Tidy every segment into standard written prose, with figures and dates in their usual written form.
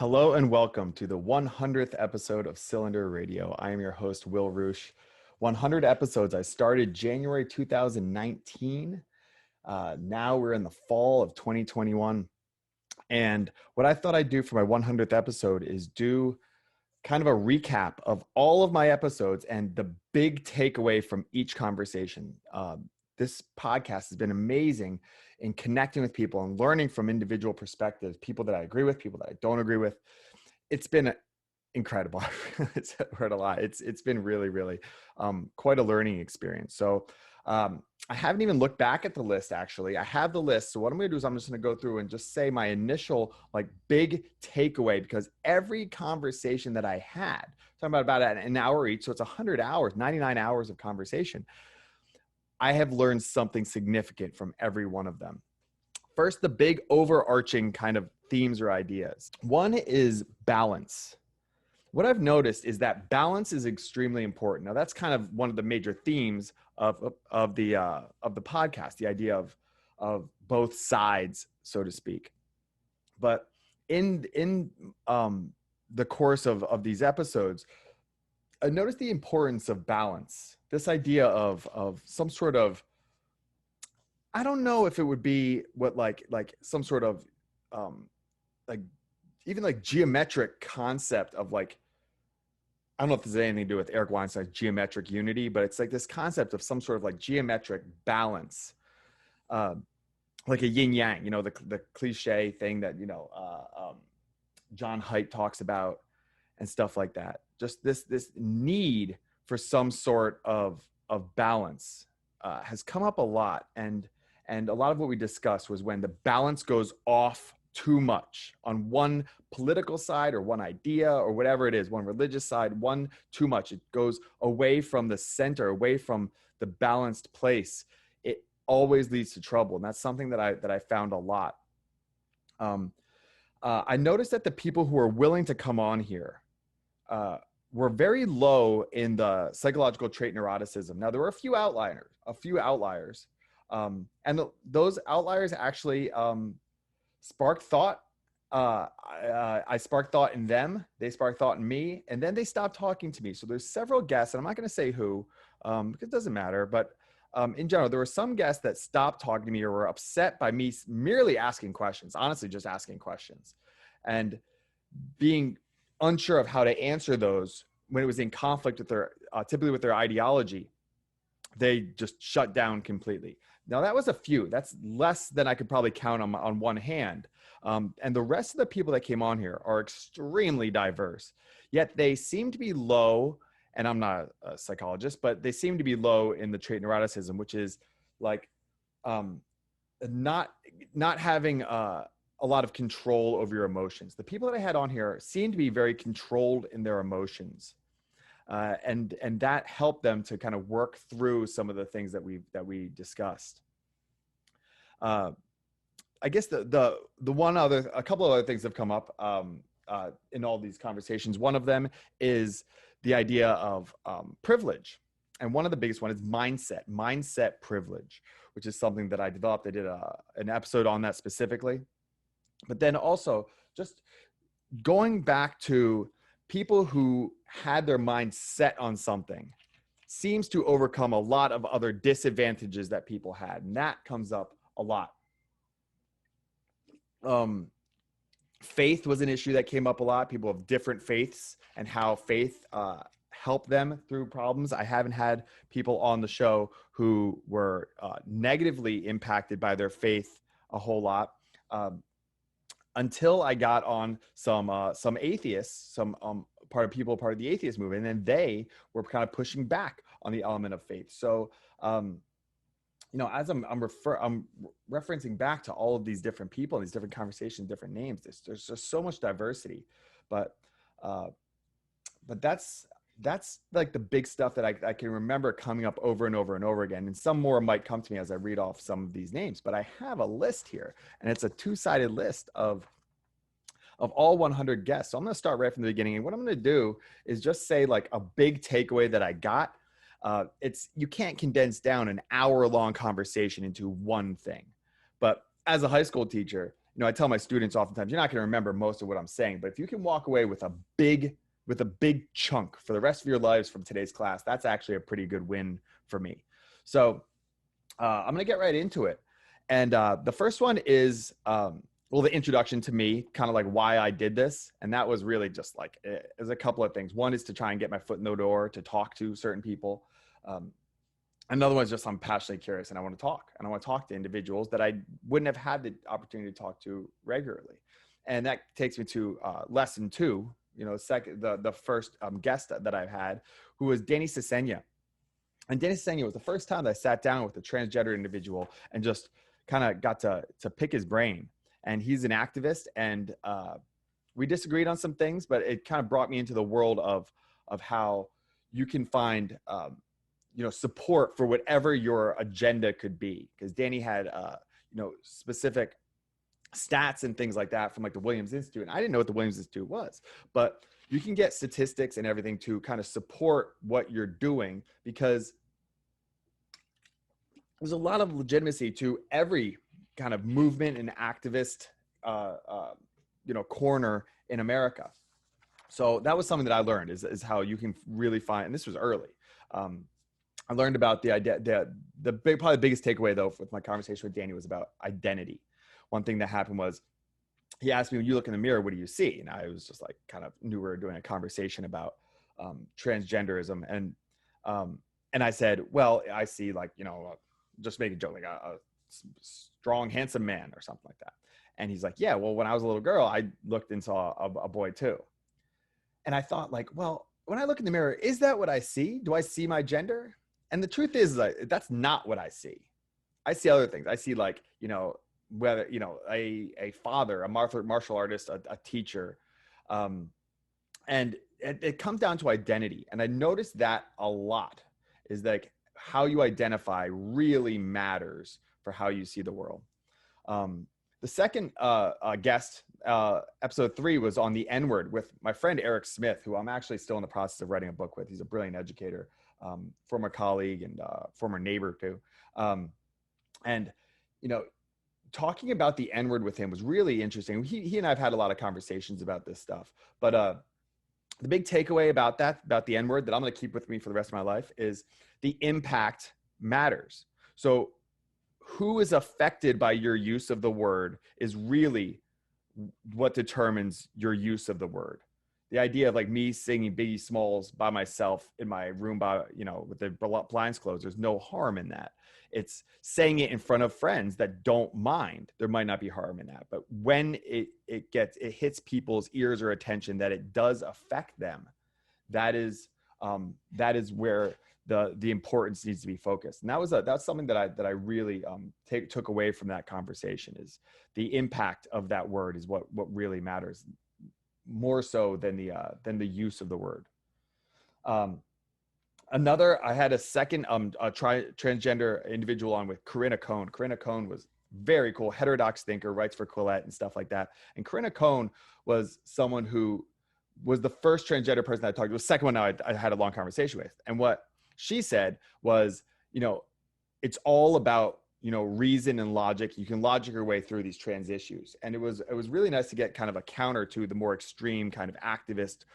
Hello and welcome to the 100th episode of Cylinder Radio. I am your host, Will Roosh. 100 episodes. I started January 2019. Now we're in the fall of 2021. And what I thought I'd do for my 100th episode is do kind of a recap of all of my episodes and the big takeaway from each conversation. This podcast has been amazing in connecting with people and learning from individual perspectives, people that I agree with, people that I don't agree with. It's been incredible. It's heard a lot. It's been really quite a learning experience. So I haven't even looked back at the list, actually. I have the list. So what I'm going to do is I'm just going to go through and just say my initial big takeaway, because every conversation that I had, talking about an hour each, so it's 100 hours, 99 hours of conversation, I have learned something significant from every one of them. First, the big overarching kind of themes or ideas. One is balance. What I've noticed is that balance is extremely important. Now, that's kind of one of the major themes of the podcast, the idea of both sides, so to speak. But in the course of these episodes, I noticed the importance of balance. This idea of some sort of, I don't know if it would be what like some sort of even geometric concept of I don't know if this has anything to do with Eric Weinstein's geometric unity, but it's this concept of some sort of geometric balance, like a yin yang, the cliche thing that, John Haidt talks about and stuff like that. Just this need for some sort of balance has come up a lot. And a lot of what we discussed was when the balance goes off too much on one political side or one idea or whatever it is, one religious side, one too much. It goes away from the center, away from the balanced place. It always leads to trouble. And that's something that I found a lot. I noticed that the people who are willing to come on here were very low in the psychological trait neuroticism. Now, there were a few outliers. And those outliers actually sparked thought. I sparked thought in them. They sparked thought in me. And then they stopped talking to me. So there's several guests, and I'm not going to say who, because it doesn't matter. But in general, there were some guests that stopped talking to me or were upset by me merely asking questions, honestly, just asking questions. And being unsure of how to answer those when it was in conflict with their, typically with their ideology, they just shut down completely. Now, that was a few. That's less than I could probably count on one hand. And the rest of the people that came on here are extremely diverse, yet they seem to be low, and I'm not a psychologist, but they seem to be low in the trait neuroticism, which is not having a lot of control over your emotions. The people that I had on here seem to be very controlled in their emotions. And that helped them to kind of work through some of the things that we discussed. I guess a couple of other things have come up in all these conversations. One of them is the idea of privilege, and one of the biggest one is mindset privilege, which is something that I developed. I did an episode on that specifically, but then also just going back to people who had their mind set on something seems to overcome a lot of other disadvantages that people had. And that comes up a lot. Faith was an issue that came up a lot. People of different faiths and how faith helped them through problems. I haven't had people on the show who were negatively impacted by their faith a whole lot. Until I got on some atheists, some part of the atheist movement, and then they were kind of pushing back on the element of faith. So, as I'm referencing back to all of these different people, these different conversations, different names. There's just so much diversity, but that's the big stuff that I can remember coming up over and over and over again. And some more might come to me as I read off some of these names, but I have a list here, and it's a two-sided list of all 100 guests. So I'm going to start right from the beginning. And what I'm going to do is just say a big takeaway that I got. You can't condense down an hour-long conversation into one thing, but as a high school teacher, I tell my students oftentimes, you're not going to remember most of what I'm saying, but if you can walk away with a big chunk for the rest of your lives from today's class, that's actually a pretty good win for me. So I'm going to get right into it. And the first one is, the introduction to me, kind of like why I did this. And that was really just like, there's a couple of things. One is to try and get my foot in the door to talk to certain people. Another one is just I'm passionately curious and I want to talk. And I want to talk to individuals that I wouldn't have had the opportunity to talk to regularly. And that takes me to lesson 2, the first guest that I've had, who was Danny Cesena. And Danny Cesena was the first time that I sat down with a transgender individual and just kind of got to pick his brain. And he's an activist, and we disagreed on some things, but it kind of brought me into the world of how you can find support for whatever your agenda could be. Because Danny had specific stats and things like that from like the Williamson Institute. And I didn't know what the Williamson Institute was, but you can get statistics and everything to kind of support what you're doing, because there's a lot of legitimacy to every kind of movement and activist, corner in America. So that was something that I learned is how you can really find, and this was early. I learned about the idea, probably the biggest takeaway though with my conversation with Danny was about identity. One thing that happened was he asked me, when you look in the mirror, what do you see? And I was just like, kind of knew we were doing a conversation about transgenderism. And I said, well, I see just make a joke, like a strong, handsome man or something like that. And he's like, yeah, well, when I was a little girl, I looked and saw a boy too. And I thought like, well, when I look in the mirror, is that what I see? Do I see my gender? And the truth is like, that's not what I see. I see other things. I see whether, a father, a martial artist, a teacher. And it comes down to identity. And I noticed that a lot is like how you identify really matters for how you see the world. The second guest, episode 3, was on the N-word with my friend Eric Smith, who I'm actually still in the process of writing a book with. He's a brilliant educator, former colleague and former neighbor too. Talking about the N-word with him was really interesting. He and I have had a lot of conversations about this stuff, but the big takeaway about the N-word that I'm going to keep with me for the rest of my life is the impact matters. So who is affected by your use of the word is really what determines your use of the word. The idea of like me singing Biggie Smalls by myself in my room with the blinds closed, there's no harm in that. It's saying it in front of friends that don't mind. There might not be harm in that, but when it hits people's ears or attention that it does affect them, that is where the importance needs to be focused. And that's something that I really took away from that conversation, is the impact of that word is what really matters, more so than the use of the word. I had a second transgender individual on with Corinna Cohn. Corinna Cohn was very cool, heterodox thinker, writes for Quillette and stuff like that. And Corinna Cohn was someone who was the first transgender person I talked to. The second one I had a long conversation with. And what she said was, it's all about, reason and logic. You can logic your way through these trans issues. And it was really nice to get kind of a counter to the more extreme kind of activist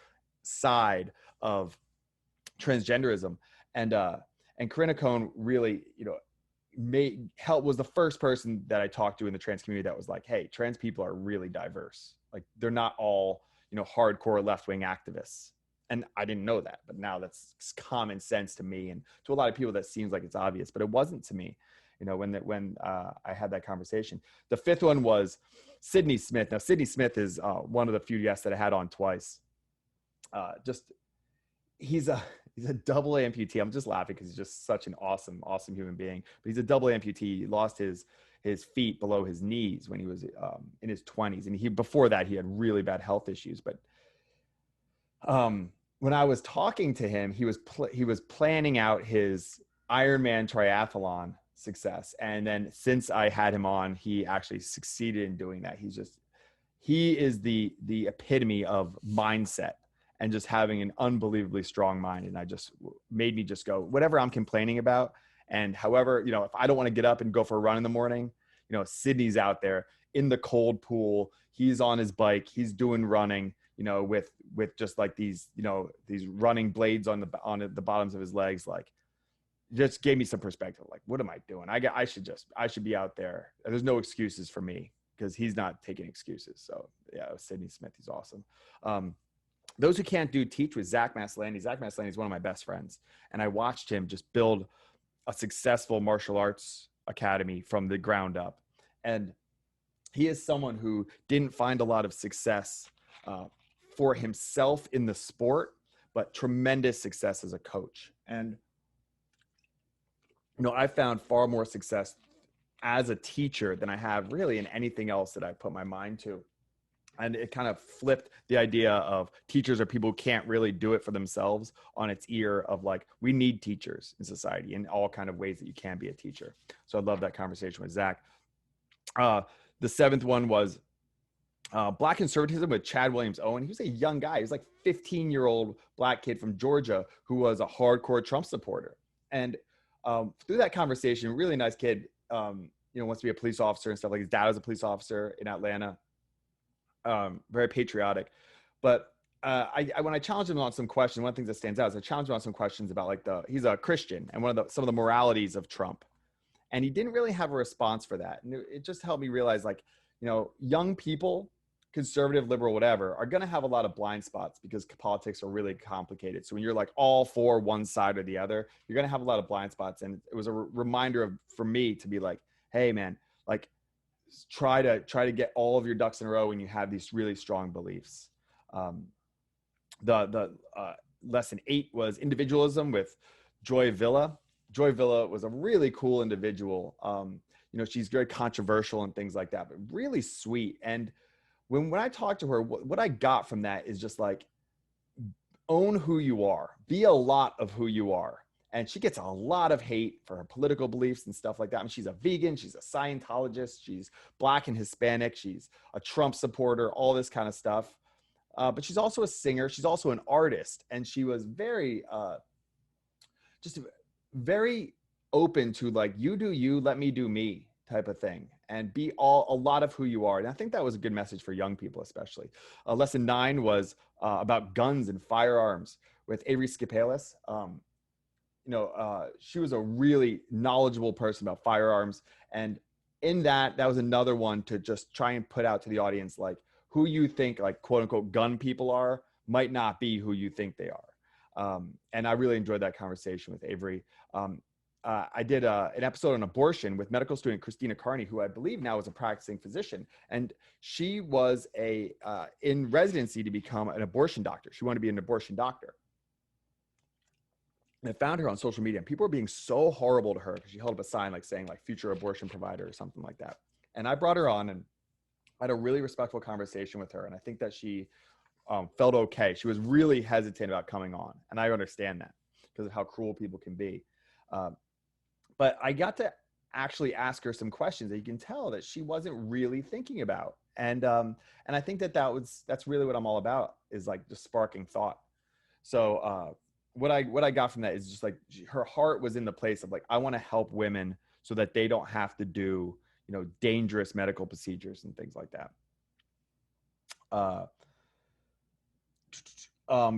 side of transgenderism. And Corinna Cohn really, was the first person that I talked to in the trans community that was like, hey, trans people are really diverse. Like they're not all, hardcore left-wing activists. And I didn't know that, but now that's common sense to me, and to a lot of people that seems like it's obvious, but it wasn't to me, when I had that conversation. The fifth one was Sydney Smith. Now, Sydney Smith is one of the few guests that I had on twice. He's a double amputee. I'm just laughing because he's just such an awesome human being. But he's a double amputee. He lost his feet below his knees when he was in his 20s, and before that he had really bad health issues. But when I was talking to him, he was planning out his Ironman triathlon success, and then since I had him on, he actually succeeded in doing that. He is the epitome of mindset and just having an unbelievably strong mind. And I just made me just go, whatever I'm complaining about, and however, if I don't want to get up and go for a run in the morning, Sydney's out there in the cold pool. He's on his bike. He's doing running, with just like these, these running blades on the bottoms of his legs. Like, just gave me some perspective. Like, what am I doing? I should be out there. There's no excuses for me because he's not taking excuses. So yeah, it was Sidney Smith. He's awesome. Those who can't do teach with Zach Maslany. Zach Maslany is one of my best friends. And I watched him just build a successful martial arts academy from the ground up. And he is someone who didn't find a lot of success for himself in the sport, but tremendous success as a coach. And, I found far more success as a teacher than I have really in anything else that I put my mind to. And it kind of flipped the idea of teachers are people who can't really do it for themselves on its ear of like, we need teachers in society in all kind of ways that you can be a teacher. So I love that conversation with Zach. The seventh one was Black Conservatism with Chad Williams Owen. He was a young guy. He was like 15-year-old Black kid from Georgia who was a hardcore Trump supporter. And through that conversation, really nice kid, wants to be a police officer and stuff. Like his dad was a police officer in Atlanta. Very patriotic. But when I challenged him on some questions, one of the things that stands out is I challenged him on some questions about he's a Christian and some of the moralities of Trump. And he didn't really have a response for that. And it just helped me realize young people, conservative, liberal, whatever, are going to have a lot of blind spots because politics are really complicated. So when you're like all for one side or the other, you're going to have a lot of blind spots. And it was a reminder for me to be like, hey man, like try to get all of your ducks in a row when you have these really strong beliefs. The lesson 8 was individualism with Joy Villa. Joy Villa was a really cool individual. She's very controversial and things like that, but really sweet. And when I talked to her, what I got from that is just like, own who you are, be a lot of who you are. And she gets a lot of hate for her political beliefs and stuff like that. I mean, she's a vegan, she's a Scientologist, she's Black and Hispanic, she's a Trump supporter, all this kind of stuff. But she's also a singer, she's also an artist. And she was very, just very open to like, you do you, let me do me type of thing, and be a lot of who you are. And I think that was a good message for young people, especially. Lesson 9 was about guns and firearms with Avery Skipalis. She was a really knowledgeable person about firearms. And in that was another one to just try and put out to the audience, like who you think like quote unquote gun people are might not be who you think they are. And I really enjoyed that conversation with Avery. I did an episode on abortion with medical student Christina Carney, who I believe now is a practicing physician. And she was in residency to become an abortion doctor. She wanted to be an abortion doctor. And I found her on social media, and people were being so horrible to her because she held up a sign like saying like future abortion provider or something like that. And I brought her on and I had a really respectful conversation with her. And I think that she felt okay. She was really hesitant about coming on. And I understand that because of how cruel people can be. But I got to actually ask her some questions that you can tell that she wasn't really thinking about. And I think that's really what I'm all about, is like just sparking thought. So what I got from that is just like her heart was in the place of like, I want to help women so that they don't have to do, dangerous medical procedures and things like that.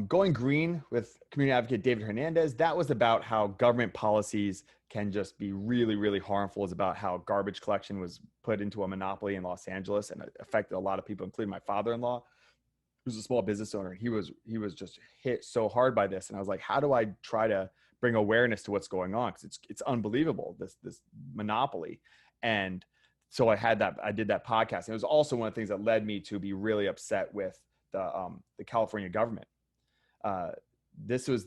Going green with community advocate David Hernandez, that was about how government policies can just be really, really harmful. It's about how garbage collection was put into a monopoly in Los Angeles and it affected a lot of people, including my father-in-law, who's a small business owner. He was just hit so hard by this. And I was like, how do I try to bring awareness to what's going on? Because it's unbelievable, this monopoly. And so I did that podcast. And it was also one of the things that led me to be really upset with the California government. This was,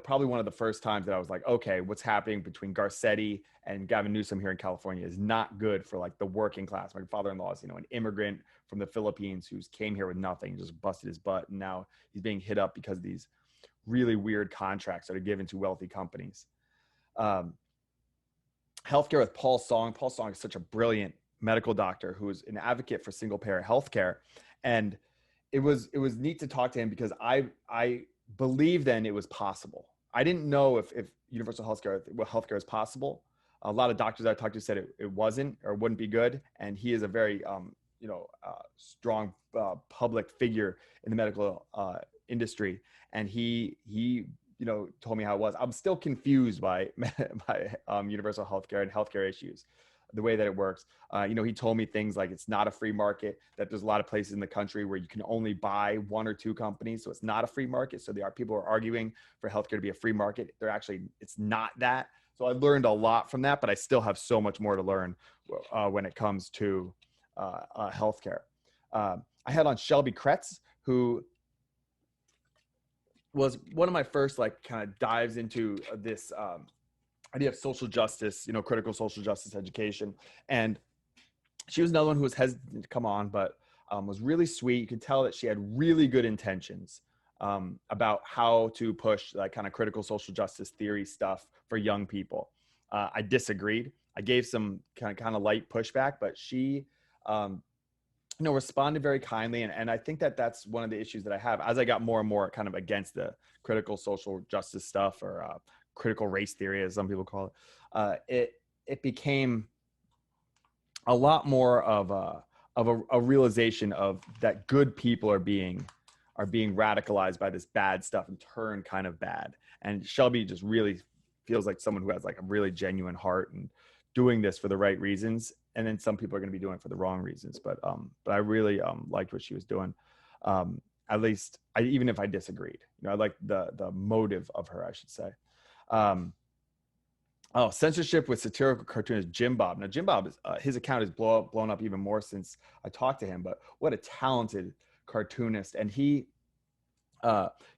probably one of the first times that I was like, okay, what's happening between Garcetti and Gavin Newsom here in California is not good for like the working class. My father-in-law is, an immigrant from the Philippines who's came here with nothing, just busted his butt. And now he's being hit up because of these really weird contracts that are given to wealthy companies. Healthcare with Paul Song. Paul Song is such a brilliant medical doctor who is an advocate for single payer healthcare. And it was neat to talk to him because I believe then it was possible. I didn't know if universal healthcare is possible. a lot of doctors I talked to said it wasn't or wouldn't be good. And he is a very, strong public figure in the medical industry. And he told me how it was. I'm still confused by universal healthcare and healthcare issues, the way that it works. He told me things like it's not a free market, that there's a lot of places in the country where you can only buy one or two companies. So it's not a free market. So people are arguing for healthcare to be a free market. It's not that. So I learned a lot from that, but I still have so much more to learn when it comes to healthcare. I had on Shelby Kretz, who was one of my first kind of dives into this idea of social justice, critical social justice education. And she was another one who was hesitant to come on, but was really sweet. You could tell that she had really good intentions about how to push that kind of critical social justice theory stuff for young people. I disagreed. I gave some kind of light pushback, but she responded very kindly. And I think that that's one of the issues that I have as I got more and more kind of against the critical social justice stuff, or critical race theory, as some people call it. It became a lot more of a realization of that good people are being radicalized by this bad stuff and turn kind of bad. And Shelby just really feels like someone who has a really genuine heart and doing this for the right reasons. And then some people are going to be doing it for the wrong reasons. But I really liked what she was doing. At least even if I disagreed, I liked the motive of her, I should say. Censorship with satirical cartoonist Jim Bob. Now, Jim Bob, his account has blown up even more since I talked to him, but what a talented cartoonist. And he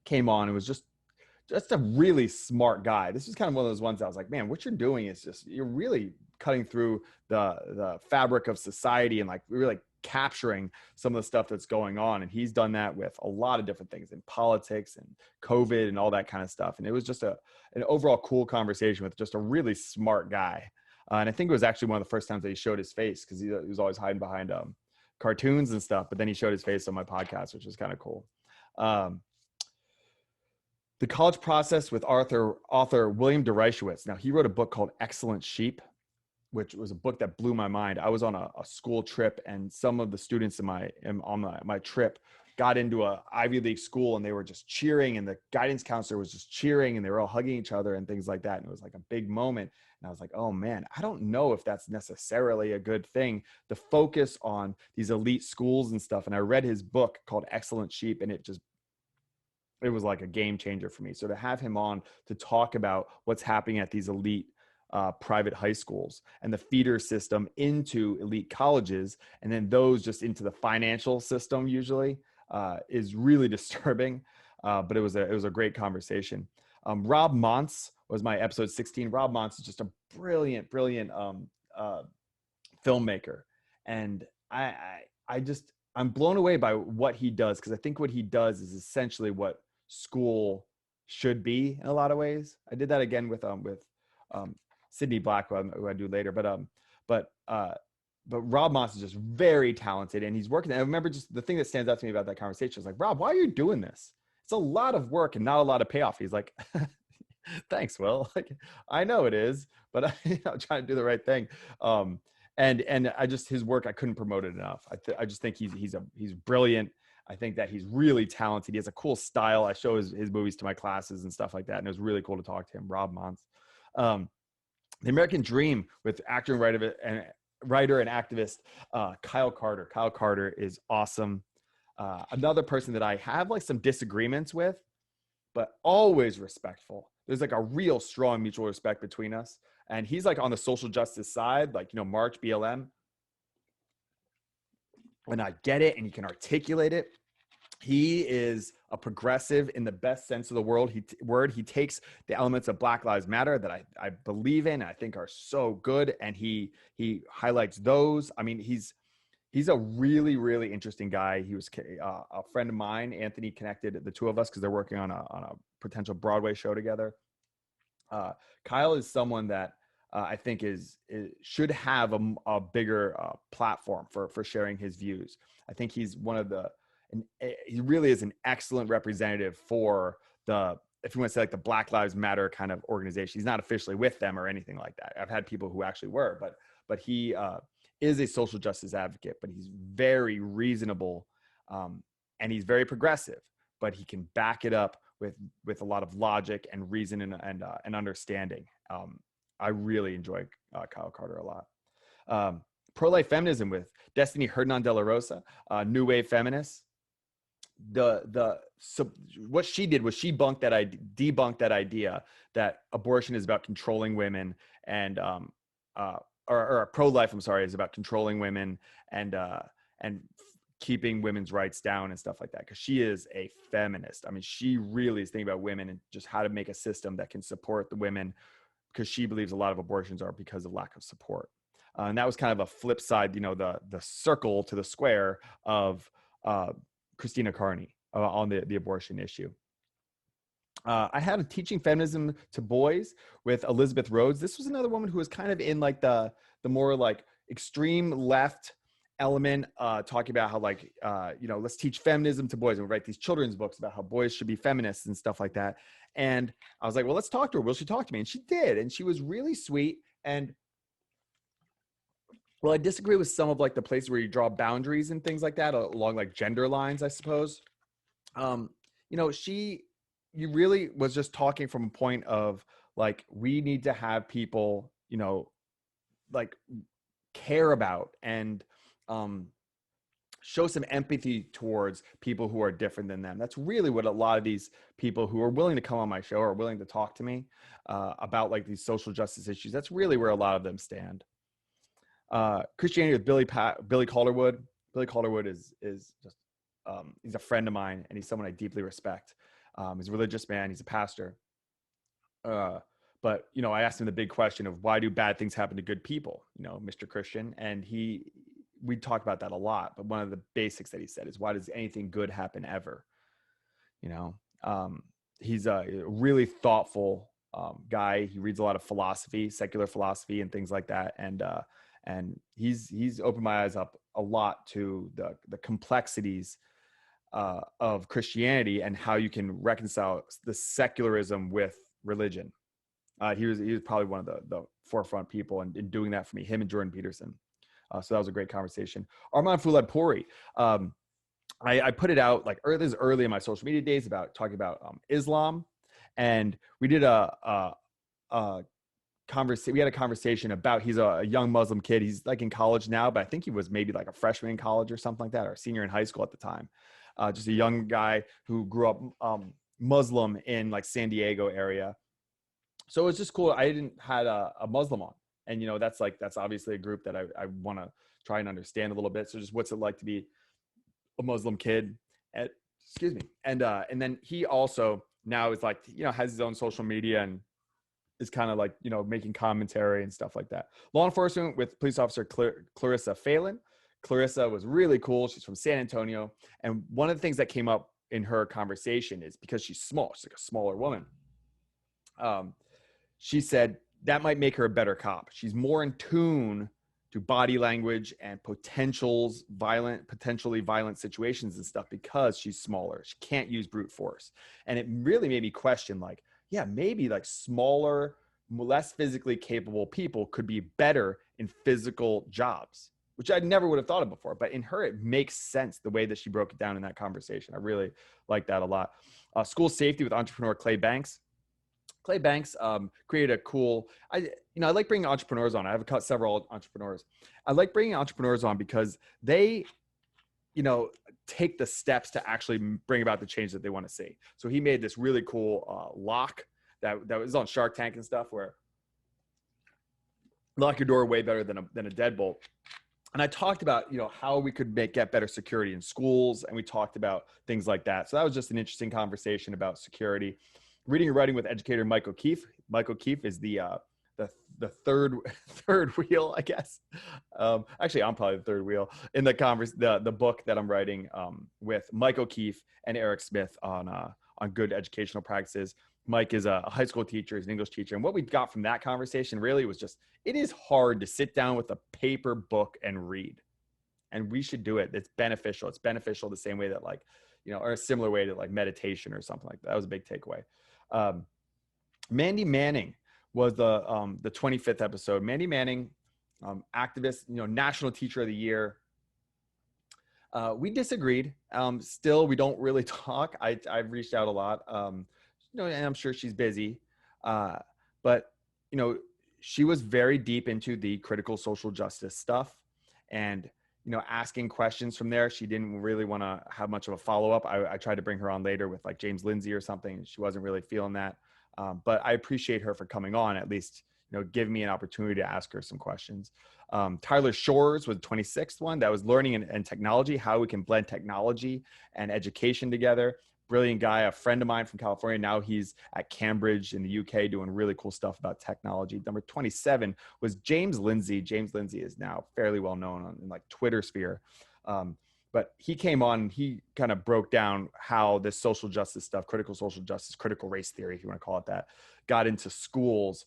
came on and was just a really smart guy. This is kind of one of those ones I was like, man, what you're doing is you're really cutting through the fabric of society and really capturing some of the stuff that's going on. And he's done that with a lot of different things in politics and COVID and all that kind of stuff. And it was just an overall cool conversation with just a really smart guy. And I think it was actually one of the first times that he showed his face, because he was always hiding behind cartoons and stuff. But then he showed his face on my podcast, which was kind of cool. The College Process with author William Dereshowitz. Now, he wrote a book called Excellent Sheep, which was a book that blew my mind. I was on a school trip, and some of the students on my trip got into a Ivy League school, and they were just cheering, and the guidance counselor was just cheering, and they were all hugging each other and things like that. And it was like a big moment. And I was like, oh man, I don't know if that's necessarily a good thing to focus on these elite schools and stuff. And I read his book called Excellent Sheep, and it was like a game changer for me. So to have him on to talk about what's happening at these elite private high schools and the feeder system into elite colleges, and then those just into the financial system usually, is really disturbing. But it was a great conversation. Rob Montz was my episode 16. Rob Montz is just a brilliant filmmaker. And I'm blown away by what he does, because I think what he does is essentially what school should be in a lot of ways. I did that again with Sydney Black, who I do later, but Rob Montz is just very talented, and he's working. And I remember just the thing that stands out to me about that conversation was like, Rob, why are you doing this? It's a lot of work and not a lot of payoff. He's like, thanks, Will. Like, I know it is, but I'm trying to do the right thing. And I just, his work, I couldn't promote it enough. I just think he's brilliant. I think that he's really talented. He has a cool style. I show his movies to my classes and stuff like that. And it was really cool to talk to him, Rob Montz. The American Dream with actor and writer and activist Kyle Carter. Kyle Carter is awesome. Another person that I have some disagreements with, but always respectful. There's a real strong mutual respect between us. And he's on the social justice side, March, BLM. And I get it, and he can articulate it. He is a progressive in the best sense of the word. He takes the elements of Black Lives Matter that I believe in, and I think are so good, and he highlights those. I mean, he's a really, really interesting guy. He was a friend of mine. Anthony connected the two of us because they're working on a potential Broadway show together. Kyle is someone that I think should have a bigger platform for sharing his views. I think he's he really is an excellent representative for the if you want to say like the Black Lives Matter kind of organization. He's not officially with them or anything like that. I've had people who actually were, but he is a social justice advocate, but he's very reasonable, and he's very progressive, but he can back it up with a lot of logic and reason and understanding. I really enjoy Kyle Carter a lot. Pro-life feminism with Destiny Hernan de la Rosa, new wave feminist. So what she did was she debunked that idea that abortion is about controlling women, and or pro-life, I'm sorry, is about controlling women and keeping women's rights down and stuff like that. Because she is a feminist. I mean, she really is thinking about women and just how to make a system that can support the women, because she believes a lot of abortions are because of lack of support. And that was kind of a flip side, the circle to the square of Christina Carney on the abortion issue. I had a teaching feminism to boys with Elizabeth Rhodes. This was another woman who was kind of in like the more like extreme left element, talking about how like, let's teach feminism to boys, and we write these children's books about how boys should be feminists and stuff like that. And I was like, well, let's talk to her. Will she talk to me? And she did. And she was really sweet. And well, I disagree with some of like the places where you draw boundaries and things like that along like gender lines, I suppose. You really was just talking from a point of like, we need to have people, like care about and show some empathy towards people who are different than them. That's really what a lot of these people who are willing to come on my show are willing to talk to me about like these social justice issues. That's really where a lot of them stand. Christianity with Billy Calderwood. Billy Calderwood is just he's a friend of mine, and he's someone I deeply respect. He's a religious man. He's a pastor. But I asked him the big question of why do bad things happen to good people, Mr. Christian, and we talk about that a lot. But one of the basics that he said is, why does anything good happen ever? He's a really thoughtful guy. He reads a lot of philosophy, secular philosophy, and things like that. And he's opened my eyes up a lot to the complexities of Christianity and how you can reconcile the secularism with religion. He was probably one of the forefront people in doing that for me, him and Jordan Peterson. So that was a great conversation. Armand Foulad Puri. I put it out like this is early in my social media days about talking about Islam. And we did a conversation about, he's a young Muslim kid. He's like in college now, but I think he was maybe like a freshman in college or something like that, or a senior in high school at the time. Just a young guy who grew up Muslim in like San Diego area. So it was just cool. I had a Muslim on, and that's obviously a group that I want to try and understand a little bit. So just what's it like to be a Muslim kid? Excuse me. And then he also now is like, has his own social media and is kind of like, making commentary and stuff like that. Law enforcement with police officer Clarissa Phelan. Clarissa was really cool. She's from San Antonio. And one of the things that came up in her conversation is because she's small, she's like a smaller woman. She said that might make her a better cop. She's more in tune to body language and potentially violent situations and stuff because she's smaller. She can't use brute force. And it really made me question, like, yeah, maybe like smaller, less physically capable people could be better in physical jobs, which I never would have thought of before. But in her, it makes sense the way that she broke it down in that conversation. I really like that a lot. School safety with entrepreneur Clay Banks. Clay Banks created a cool, I like bringing entrepreneurs on. I have several entrepreneurs. I like bringing entrepreneurs on because they, take the steps to actually bring about the change that they want to see. So he made this really cool lock that was on Shark Tank and stuff, where lock your door way better than a deadbolt. And I talked about, how we could get better security in schools. And we talked about things like that. So that was just an interesting conversation about security. Reading and writing with educator Mike O'Keefe. Mike O'Keefe is the third wheel, I guess. Actually, I'm probably the third wheel in the book that I'm writing with Mike O'Keefe and Eric Smith on good educational practices. Mike is a high school teacher, he's an English teacher. And what we got from that conversation really was just, it is hard to sit down with a paper book and read. And we should do it. It's beneficial. It's beneficial the same way that or a similar way to like meditation or something like that. That was a big takeaway. Mandy Manning was the 25th episode. Mandy Manning, activist, National Teacher of the Year. We disagreed. Still, we don't really talk. I've reached out a lot, and I'm sure she's busy. But, she was very deep into the critical social justice stuff and, asking questions from there. She didn't really want to have much of a follow-up. I tried to bring her on later with like James Lindsay or something. She wasn't really feeling that. But I appreciate her for coming on, at least, give me an opportunity to ask her some questions. Tyler Shores was the 26th one. That was learning and technology, how we can blend technology and education together. Brilliant guy, a friend of mine from California. Now he's at Cambridge in the UK doing really cool stuff about technology. Number 27 was James Lindsay. James Lindsay is now fairly well known in like Twitter sphere. But he came on and he kind of broke down how this social justice stuff, critical social justice, critical race theory, if you want to call it that, got into schools.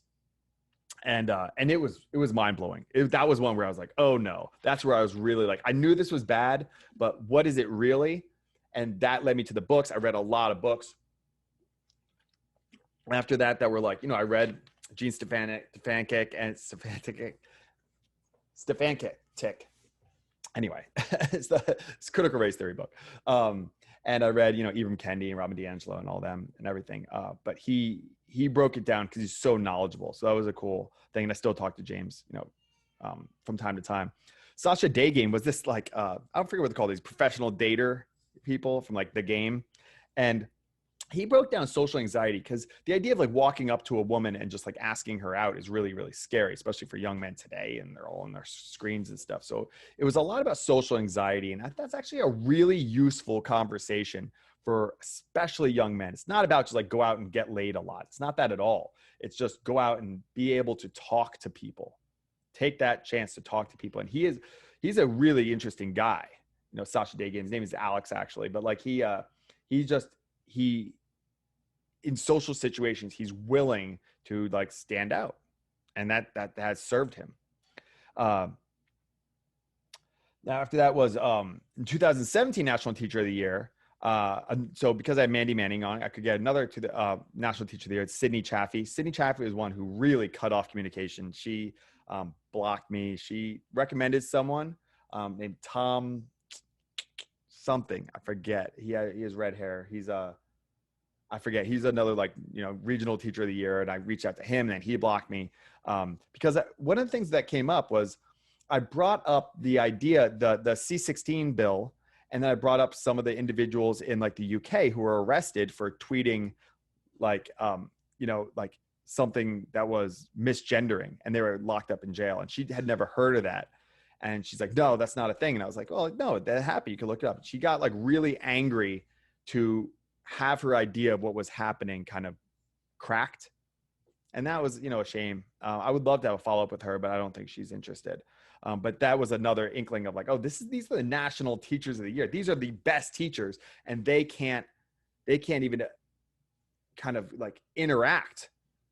And it was mind blowing. That was one where I was like, oh no, that's where I was really like, I knew this was bad, but what is it really? And that led me to the books. I read a lot of books. After that were like, I read Gene Stefancic. Anyway, it's critical race theory book. And I read, Ibram Kendi and Robin DiAngelo and all them and everything. But he broke it down because he's so knowledgeable. So that was a cool thing. And I still talk to James, from time to time. Sasha Daygame was this like, I don't forget what they call these professional dater people from like the game. And he broke down social anxiety because the idea of like walking up to a woman and just like asking her out is really, really scary, especially for young men today. And they're all on their screens and stuff. So it was a lot about social anxiety. And that's actually a really useful conversation for especially young men. It's not about just like go out and get laid a lot. It's not that at all. It's just go out and be able to talk to people, take that chance to talk to people. And he's a really interesting guy. Sasha Daygame, his name is Alex actually, but like he in social situations, he's willing to like stand out, and that has served him. Now after that was 2017 National Teacher of the Year. So because I had Mandy Manning on, I could get another to the National Teacher of the Year. It's Sydney Chaffee. Sydney Chaffee was one who really cut off communication. She blocked me. She recommended someone named Tom something. I forget. He has red hair. I forget. He's another like, regional teacher of the year. And I reached out to him and then he blocked me. Because one of the things that came up was I brought up the idea, the C-16 bill. And then I brought up some of the individuals in like the UK who were arrested for tweeting like, like something that was misgendering, and they were locked up in jail. And she had never heard of that. And she's like, no, that's not a thing. And I was like, well, no, that happened. You can look it up. She got like really angry to have her idea of what was happening kind of cracked. And that was, a shame. I would love to have a follow-up with her, but I don't think she's interested. But that was another inkling of like, oh, these are the National Teachers of the Year. These are the best teachers, and they can't even kind of like interact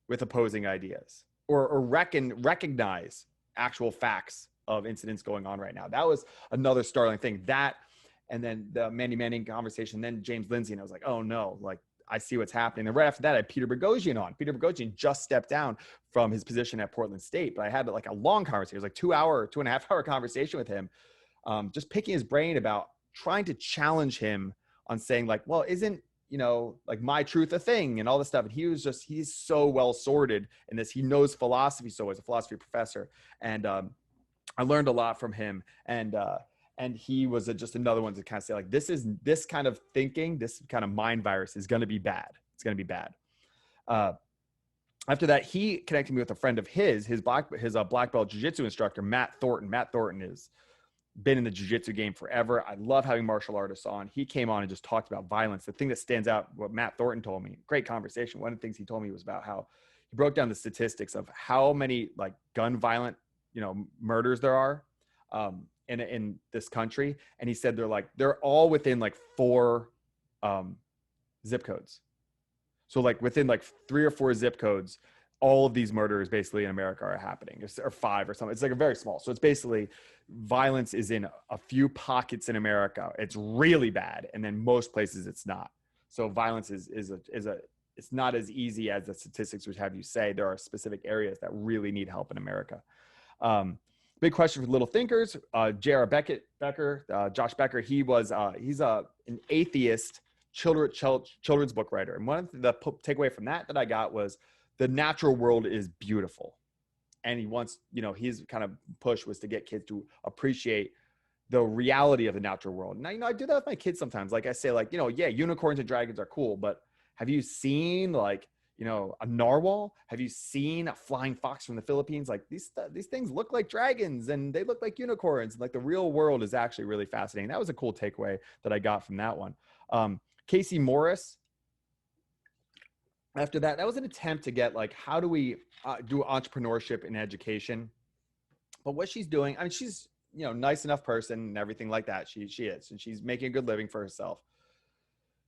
with opposing ideas or recognize actual facts of incidents going on right now. That was another startling thing. That, and then the Mandy Manning conversation, then James Lindsay, and I was like, oh no, like I see what's happening. And right after that, I had Peter Boghossian on. Peter Boghossian just stepped down from his position at Portland State, but I had like a long conversation. It was like 2.5 hour conversation with him, just picking his brain about trying to challenge him on saying like, well, isn't, like my truth a thing and all this stuff. And he's so well sorted in this. He knows philosophy. So as a philosophy professor, and I learned a lot from him. And he was just another one to kind of say like, this kind of thinking, this kind of mind virus is going to be bad. It's going to be bad. After that, he connected me with a friend of his black belt jiu-jitsu instructor, Matt Thornton. Matt Thornton has been in the jiu-jitsu game forever. I love having martial artists on. He came on and just talked about violence. The thing that stands out, what Matt Thornton told me, great conversation. One of the things he told me was about how he broke down the statistics of how many like gun violent, murders there are in this country. And he said they're all within like 4 zip codes. So like within like 3 or 4 zip codes, all of these murders basically in America are happening, or 5 or something. It's like a very small. So it's basically violence is in a few pockets in America. It's really bad. And then most places it's not. So violence is it's not as easy as the statistics would have you say. There are specific areas that really need help in America. Big question for little thinkers. J.R. Becker, Josh Becker, he's an atheist children's book writer. And one of the takeaway from that I got was the natural world is beautiful. And he wants, his kind of push was to get kids to appreciate the reality of the natural world. Now, I do that with my kids sometimes. Like I say, yeah, unicorns and dragons are cool, but have you seen a narwhal? Have you seen a flying fox from the Philippines? Like these things look like dragons and they look like unicorns. Like the real world is actually really fascinating. That was a cool takeaway that I got from that one. Casey Morris. After that was an attempt to get how do we do entrepreneurship in education? But what she's doing, I mean, she's, nice enough person and everything like that. She is, and she's making a good living for herself.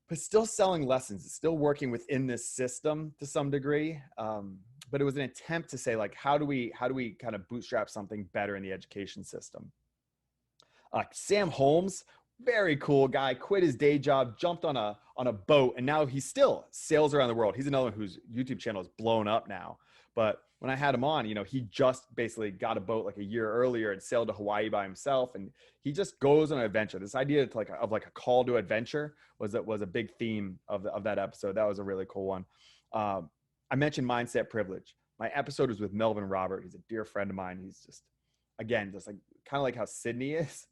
But still selling lessons, still working within this system to some degree. But it was an attempt to say, how do we kind of bootstrap something better in the education system? Sam Holmes, very cool guy, quit his day job, jumped on a boat, and now he still sails around the world. He's another one whose YouTube channel is blown up now. But when I had him on, he just basically got a boat a year earlier and sailed to Hawaii by himself. And he just goes on an adventure. This idea of a call to adventure was a big theme of that episode. That was a really cool one. I mentioned mindset privilege. My episode was with Melvin Robert. He's a dear friend of mine. He's just, again, just kind of like how Sydney is.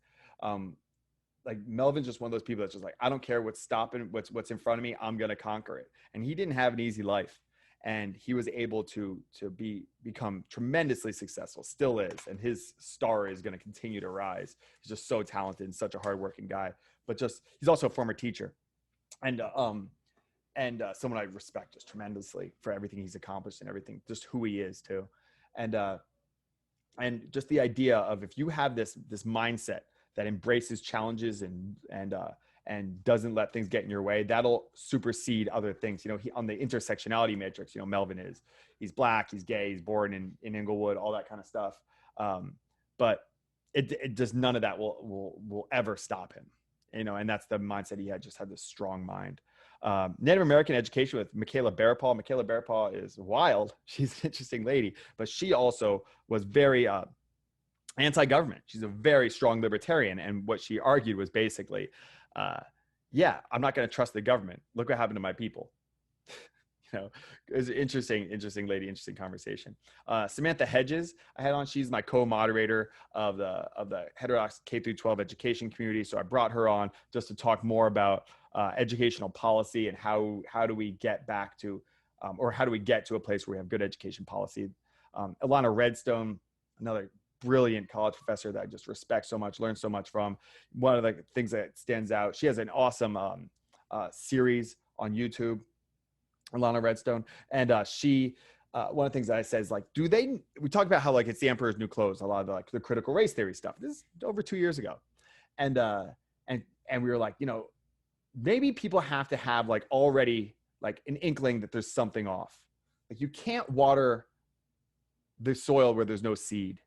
Melvin's just one of those people that's just I don't care what's stopping, what's in front of me, I'm going to conquer it. And he didn't have an easy life. And he was able to become tremendously successful, still is. And his star is going to continue to rise. He's just so talented and such a hardworking guy. But he's also a former teacher. And someone I respect just tremendously for everything he's accomplished and everything, just who he is too. And just the idea of, if you have this mindset that embraces challenges and doesn't let things get in your way, that'll supersede other things. He, on the intersectionality matrix, Melvin he's Black, he's gay, he's born in Inglewood, all that kind of stuff. But it just, none of that will ever stop him, and that's the mindset he had, just had this strong mind. Native American education with Michaela Bearpaw. Michaela Bearpaw is wild. She's an interesting lady, but she also was very, anti-government. She's a very strong libertarian. And what she argued was basically, I'm not going to trust the government. Look what happened to my people. It was an interesting lady, interesting conversation. Samantha Hedges, I had on. She's my co-moderator of the heterodox K-12 education community. So I brought her on just to talk more about educational policy and how do we get back to, or how do we get to a place where we have good education policy. Ilana Redstone, another brilliant college professor that I just respect so much, learned so much from. One of the things that stands out, she has an awesome series on YouTube, Ilana Redstone. And she, one of the things that I said is we talk about how it's the emperor's new clothes, a lot of the critical race theory stuff. This is over 2 years ago. And we were maybe people have to have already an inkling that there's something off. You can't water the soil where there's no seed.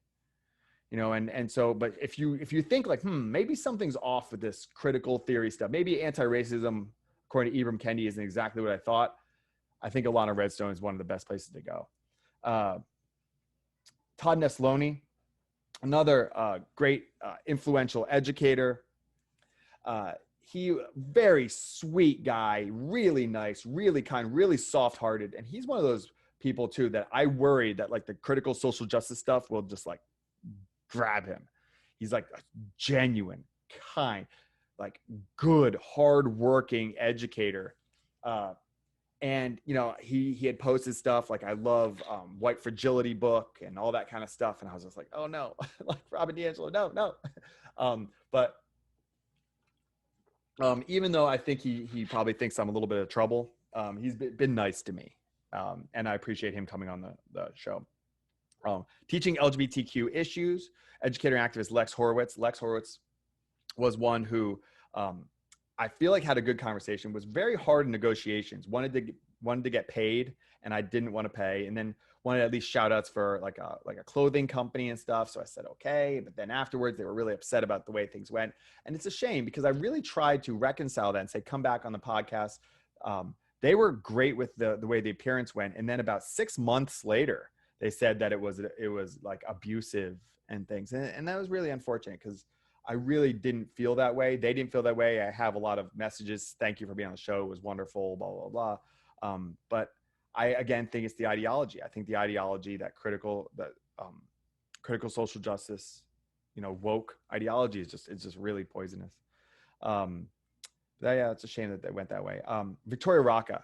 And so, but if you think maybe something's off with this critical theory stuff, maybe anti-racism, according to Ibram Kendi, isn't exactly what I thought. I think Ilana Redstone is one of the best places to go. Todd Neslony, another great influential educator. He, very sweet guy, really nice, really kind, really soft-hearted. And he's one of those people too that I worry that the critical social justice stuff will just grab him. He's a genuine, kind, good, hardworking educator. And he had posted stuff I love White Fragility book and all that kind of stuff. And I was just oh no, Robin DiAngelo, no. But even though I think he probably thinks I'm a little bit of trouble, he's been nice to me. And I appreciate him coming on the show. Teaching LGBTQ issues, educator and activist Lex Horowitz. Lex Horowitz was one who I feel had a good conversation, was very hard in negotiations, wanted to get paid, and I didn't want to pay, and then wanted at least shout outs for a clothing company and stuff. So I said, okay. But then afterwards they were really upset about the way things went. And it's a shame because I really tried to reconcile that and say, come back on the podcast. they were great with the way the appearance went. And then about 6 months later, they said that it was like abusive and things. And that was really unfortunate because I really didn't feel that way. They didn't feel that way. I have a lot of messages. Thank you for being on the show. It was wonderful, blah, blah, blah. But I, again, think it's the ideology. I think the ideology that critical social justice, woke ideology it's just really poisonous. Yeah, it's a shame that they went that way. Victoria Rocca.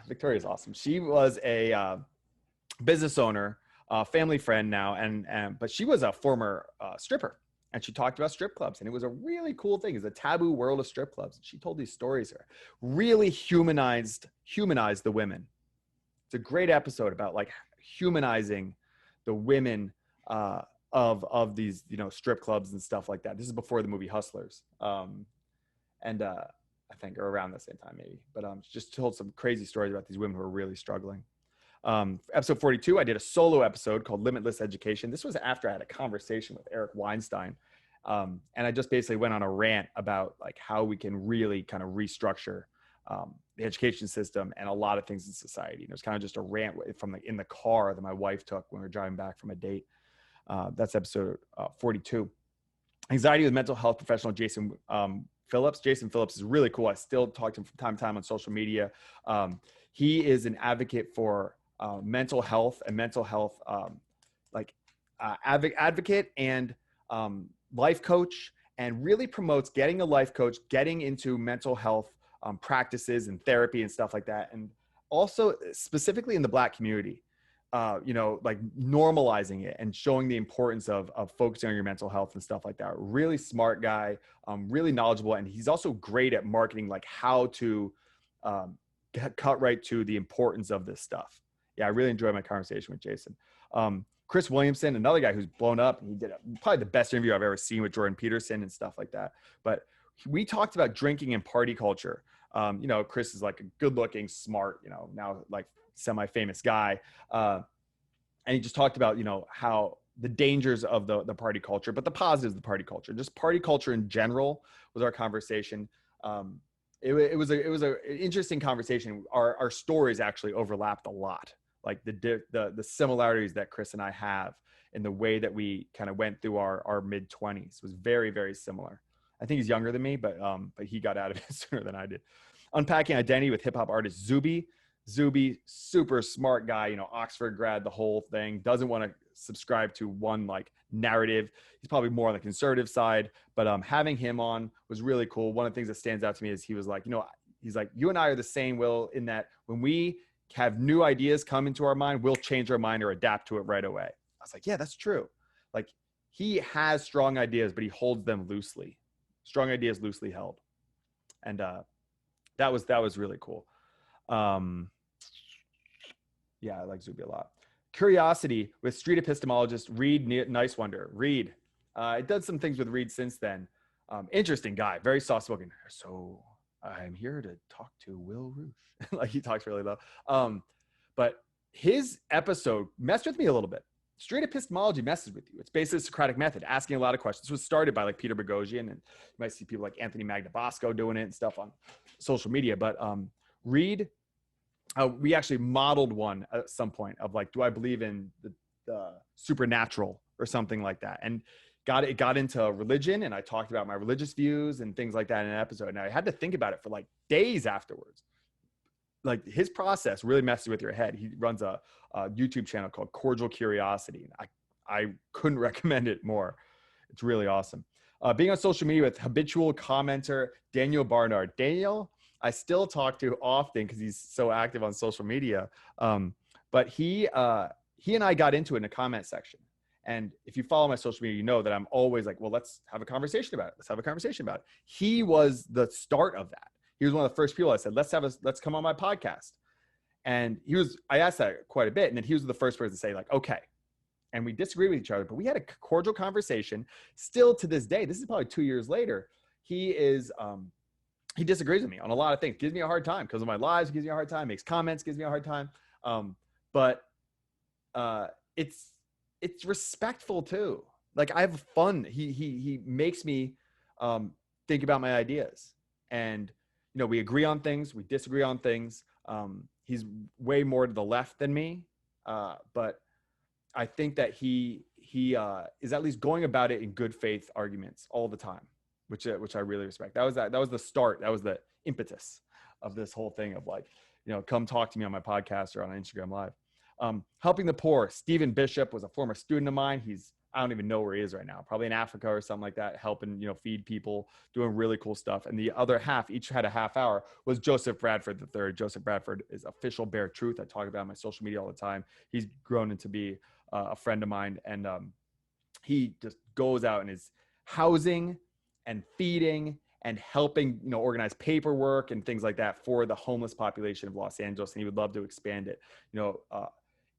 Victoria's awesome. She was a business owner, family friend now, but she was a former stripper, and she talked about strip clubs, and it was a really cool thing. It's a taboo world of strip clubs. She told these stories here, really humanized the women. It's a great episode about like humanizing the women of these, strip clubs and stuff like that. This is before the movie Hustlers. I think, or around the same time maybe, but just told some crazy stories about these women who are really struggling. Episode 42, I did a solo episode called Limitless Education. This was after I had a conversation with Eric Weinstein. And I just basically went on a rant about like how we can really kind of restructure the education system and a lot of things in society. And it was kind of just a rant from in the car that my wife took when we were driving back from a date. That's episode 42. Anxiety with mental health professional Jason Phillips. Jason Phillips is really cool. I still talk to him from time to time on social media. He is an advocate for mental health and advocate and life coach, and really promotes getting a life coach, getting into mental health practices and therapy and stuff like that. And also specifically in the Black community, like normalizing it and showing the importance of focusing on your mental health and stuff like that. Really smart guy, really knowledgeable. And he's also great at marketing, like how to cut right to the importance of this stuff. Yeah, I really enjoyed my conversation with Jason. Chris Williamson, another guy who's blown up. He did probably the best interview I've ever seen with Jordan Peterson and stuff like that. But we talked about drinking and party culture. Chris is like a good-looking, smart, now like semi-famous guy. And he just talked about, how the dangers of the party culture, but the positives of the party culture. Just party culture in general was our conversation. It was an interesting conversation. Our stories actually overlapped a lot. Like the similarities that Chris and I have in the way that we kind of went through our mid-20s was very, very similar. I think he's younger than me, but he got out of it sooner than I did. Unpacking identity with hip hop artist Zuby, super smart guy, Oxford grad, the whole thing, doesn't want to subscribe to one like narrative. He's probably more on the conservative side, but having him on was really cool. One of the things that stands out to me is he was like, he's like, you and I are the same, Will, in that when we have new ideas come into our mind, we'll change our mind or adapt to it right away. I was like, yeah, that's true. Like he has strong ideas, but he holds them loosely. Strong ideas loosely held. And that was really cool. Yeah, I like Zuby a lot. Curiosity with street epistemologist Reed Nicewonder. Reed, I did some things with Reed since then. Interesting guy, very soft-spoken. So I'm here to talk to Will Roosh. Like he talks really low. But his episode messed with me a little bit. Street epistemology messes with you. It's basically a Socratic method, asking a lot of questions. This was started by like Peter Boghossian, and you might see people like Anthony Magnabosco doing it and stuff on social media. But Reed, we actually modeled one at some point of like, do I believe in the supernatural or something like that? And it got into religion, and I talked about my religious views and things like that in an episode. And I had to think about it for like days afterwards. Like his process really messes with your head. He runs a YouTube channel called Cordial Curiosity. I couldn't recommend it more. It's really awesome. Being on social media with habitual commenter Daniel Barnard. Daniel, I still talk to often because he's so active on social media. But he and I got into it in a comment section. And if you follow my social media, you know that I'm always like, well, let's have a conversation about it. Let's have a conversation about it. He was the start of that. He was one of the first people I said, let's come on my podcast. And I asked that quite a bit. And then he was the first person to say like, okay. And we disagreed with each other, but we had a cordial conversation. Still to this day, this is probably 2 years later. He disagrees with me on a lot of things, gives me a hard time because of my lives, gives me a hard time, makes comments, gives me a hard time. But it's respectful too. Like I have fun. He makes me think about my ideas. And we agree on things, we disagree on things. He's way more to the left than me, but I think that he is at least going about it in good faith arguments all the time, which I really respect. That was the start. That was the impetus of this whole thing of like, come talk to me on my podcast or on Instagram Live. Helping the poor. Stephen Bishop was a former student of mine. I don't even know where he is right now, probably in Africa or something like that, helping, feed people, doing really cool stuff. And the other half, each had a half hour, was Joseph Bradford III. Joseph Bradford is official Bare Truth. I talk about on my social media all the time. He's grown into be a friend of mine. And he just goes out and is housing and feeding and helping, organize paperwork and things like that for the homeless population of Los Angeles. And he would love to expand it.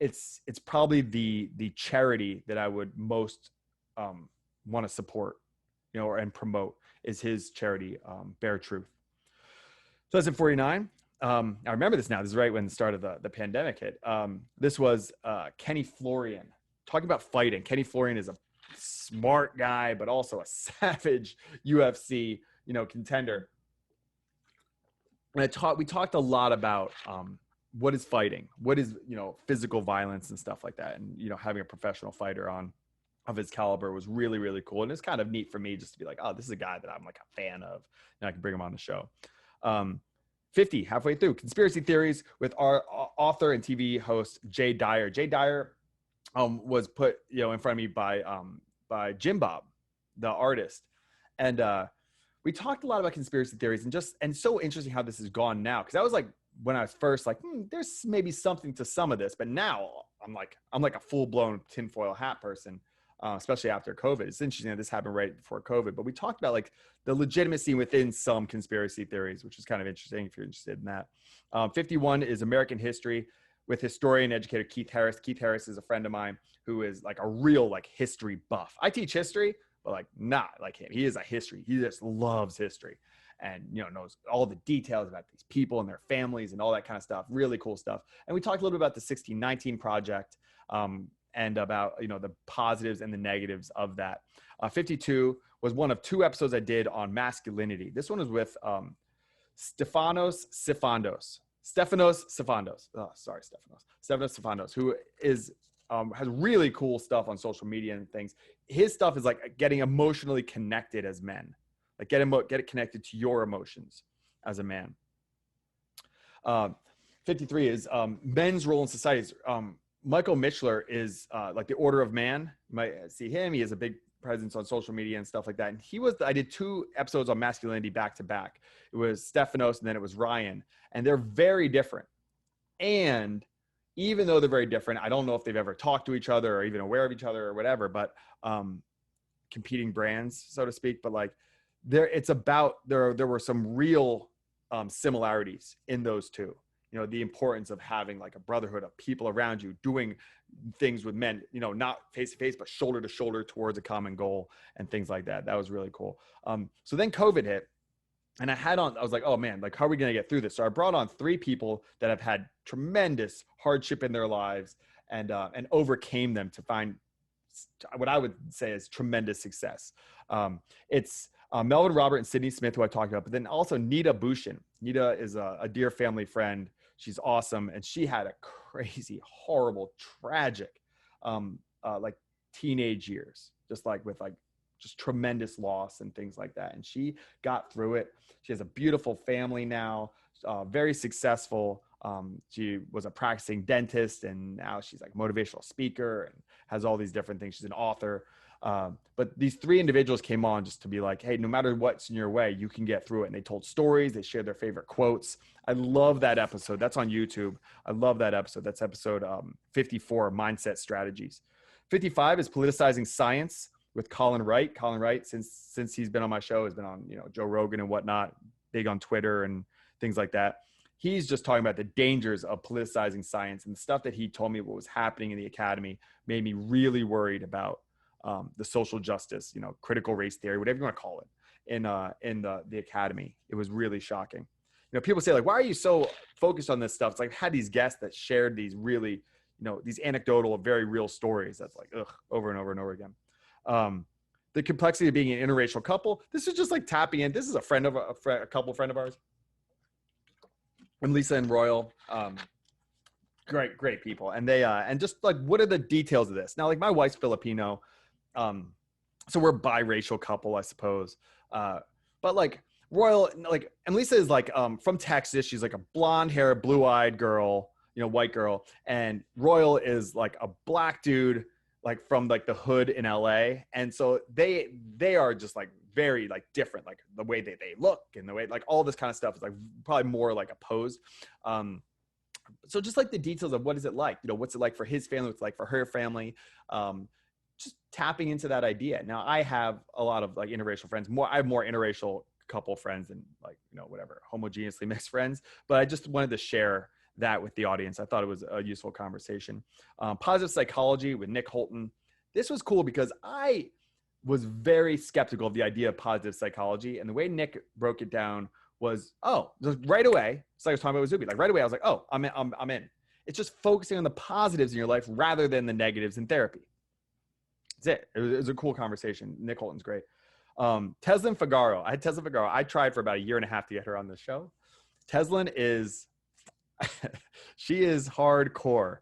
It's probably the charity that I would most want to support, and promote is his charity, Bare Truth. 2049. I remember this now. This is right when the start of the pandemic hit. This was Kenny Florian talking about fighting. Kenny Florian is a smart guy, but also a savage UFC, contender. And we talked a lot about what is fighting, what is, physical violence and stuff like that. And, having a professional fighter on of his caliber was really, really cool. And it's kind of neat for me just to be like, oh, this is a guy that I'm like a fan of, and I can bring him on the show. 50, halfway through, conspiracy theories with our author and TV host, Jay Dyer. Jay Dyer was put, in front of me by Jim Bob, the artist. And we talked a lot about conspiracy theories and so interesting how this has gone now. Cause that was like, when I was first like, there's maybe something to some of this, but now I'm like a full blown tinfoil hat person, especially after COVID. It's interesting that this happened right before COVID, but we talked about like the legitimacy within some conspiracy theories, which is kind of interesting if you're interested in that. 51 is American history with historian educator Keith Harris. Keith Harris is a friend of mine who is like a real like history buff. I teach history, but like not like him. He is a history. He just loves history. And, knows all the details about these people and their families and all that kind of stuff. Really cool stuff. And we talked a little bit about the 1619 Project and about, the positives and the negatives of that. 52 was one of two episodes I did on masculinity. This one was with Stefanos Sifandos. Stefanos Sifandos, who is has really cool stuff on social media and things. His stuff is like getting emotionally connected as men. Like get it connected to your emotions as a man. 53 is men's role in society. Michael Mitchler is like the Order of Man. You might see him. He has a big presence on social media and stuff like that. And I did 2 episodes on masculinity back to back. It was Stephanos and then it was Ryan. And they're very different. And even though they're very different, I don't know if they've ever talked to each other or even aware of each other or whatever, but competing brands, so to speak. But like, there were some real similarities in those two. The importance of having like a brotherhood of people around you doing things with men, not face to face, but shoulder to shoulder towards a common goal and things like that. That was really cool. So then COVID hit, and I was like, oh man, like how are we going to get through this? So I brought on 3 people that have had tremendous hardship in their lives and overcame them to find what I would say is tremendous success. It's Melvin Robert and Sydney Smith, who I talked about, but then also Nita Bushin. Nita is a dear family friend. She's awesome. And she had a crazy, horrible, tragic, like teenage years, just like with like just tremendous loss and things like that. And she got through it. She has a beautiful family now, very successful. She was a practicing dentist and now she's like a motivational speaker and has all these different things. She's an author. But these 3 individuals came on just to be like, hey, no matter what's in your way, you can get through it. And they told stories. They shared their favorite quotes. I love that episode. That's on YouTube. I love that episode. That's episode 54, Mindset Strategies. 55 is Politicizing Science with Colin Wright. Colin Wright, since he's been on my show, has been on, Joe Rogan and whatnot, big on Twitter and things like that. He's just talking about the dangers of politicizing science, and the stuff that he told me what was happening in the academy made me really worried about the social justice, critical race theory, whatever you want to call it, in the academy. It was really shocking. People say like, why are you so focused on this stuff? It's like I had these guests that shared these really, these anecdotal, very real stories. That's like, over and over and over again. The complexity of being an interracial couple. This is just like tapping in. This is a couple friend of ours. and Lisa and Royal, great people. And they, and just like, what are the details of this? Now, like my wife's Filipino. So we're a biracial couple, I suppose. But like Royal, like, and Lisa is like, from Texas. She's like a blonde hair, blue eyed girl, white girl. And Royal is like a black dude, like from like the hood in LA. And so they are just like very like different, like the way they look and the way, like all this kind of stuff is like probably more like opposed. So just like the details of what is it like, what's it like for his family, what's it like for her family, just tapping into that idea. Now I have a lot of like interracial friends. I have more interracial couple friends than like, whatever, homogeneously mixed friends, but I just wanted to share that with the audience. I thought it was a useful conversation. Positive psychology with Nick Holton. This was cool because I was very skeptical of the idea of positive psychology, and the way Nick broke it down was, just right away. It's like I was talking about with Zuby. Like right away, I was like, I'm in. It's just focusing on the positives in your life rather than the negatives in therapy. That's it. It was a cool conversation. Nick Holton's great. Teslin Figaro. I had Teslin Figaro. I tried for about a year and a half to get her on the show. Teslin is, she is hardcore.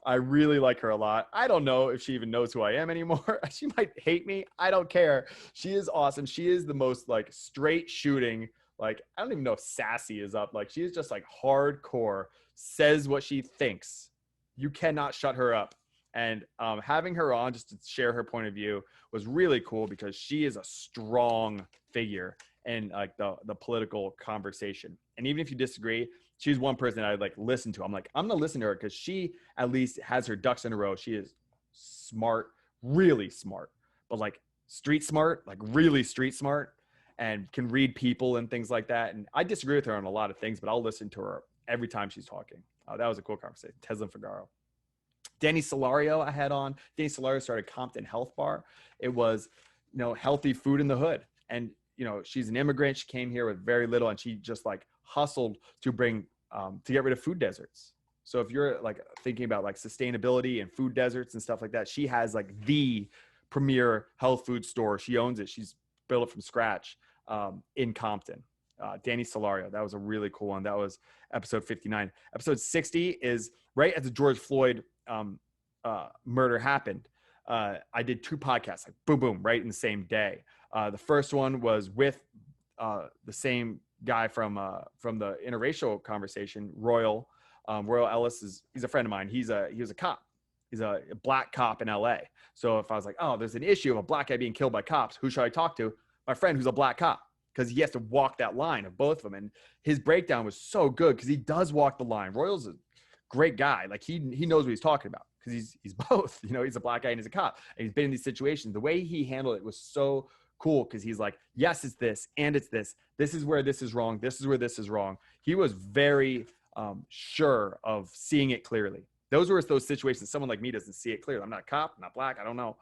I really like her a lot. I don't know if she even knows who I am anymore. She might hate me. I don't care. She is awesome. She is the most like straight shooting, like, I don't even know if sassy is up. Like, she is just like hardcore, says what she thinks. You cannot shut her up. And having her on just to share her point of view was really cool because she is a strong figure in like the political conversation. And even if you disagree, she's one person I'd like listen to. I'm like, I'm going to listen to her because she at least has her ducks in a row. She is smart, really smart, but like street smart, like really street smart, and can read people and things like that. And I disagree with her on a lot of things, but I'll listen to her every time she's talking. That was a cool conversation. Teslin Figaro. Danny Solario I had on. Danny Solario started Compton Health Bar. It was, healthy food in the hood. And, she's an immigrant. She came here with very little, and she just like hustled to bring, to get rid of food deserts. So if you're like thinking about like sustainability and food deserts and stuff like that, she has like the premier health food store. She owns it. She's built it from scratch in Compton. Danny Solario. That was a really cool one. That was episode 59. Episode 60 is right as the George Floyd murder happened. I did 2 podcasts, like boom, boom, right in the same day. The first one was with the same guy from the interracial conversation, Royal. Royal Ellis he's a friend of mine. He was a cop. He's a black cop in LA. So if I was like, there's an issue of a black guy being killed by cops, who should I talk to? My friend who's a black cop, because he has to walk that line of both of them. And his breakdown was so good because he does walk the line. Royal's a great guy. Like he knows what he's talking about because he's both, he's a black guy and he's a cop, and he's been in these situations. The way he handled it was so cool because he's like, yes, it's this and it's this. This is where this is wrong. This is where this is wrong. He was very sure of seeing it clearly. Those were those situations. Someone like me doesn't see it clearly. I'm not a cop, I'm not black. I don't know.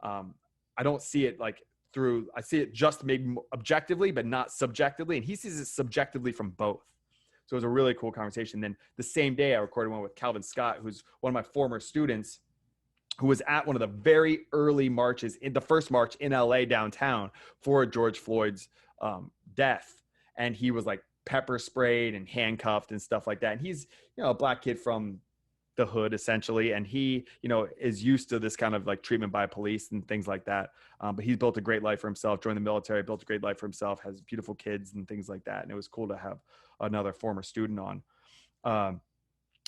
I don't see it like I see it just maybe objectively, but not subjectively. And he sees it subjectively from both. So it was a really cool conversation. Then the same day I recorded one with Calvin Scott, who's one of my former students, who was at one of the very early marches, in the first march in LA downtown for George Floyd's death. And he was like pepper sprayed and handcuffed and stuff like that. And he's, a black kid from the hood essentially. And he, is used to this kind of like treatment by police and things like that. But he's built a great life for himself, joined the military, built a great life for himself, has beautiful kids and things like that. And it was cool to have another former student on.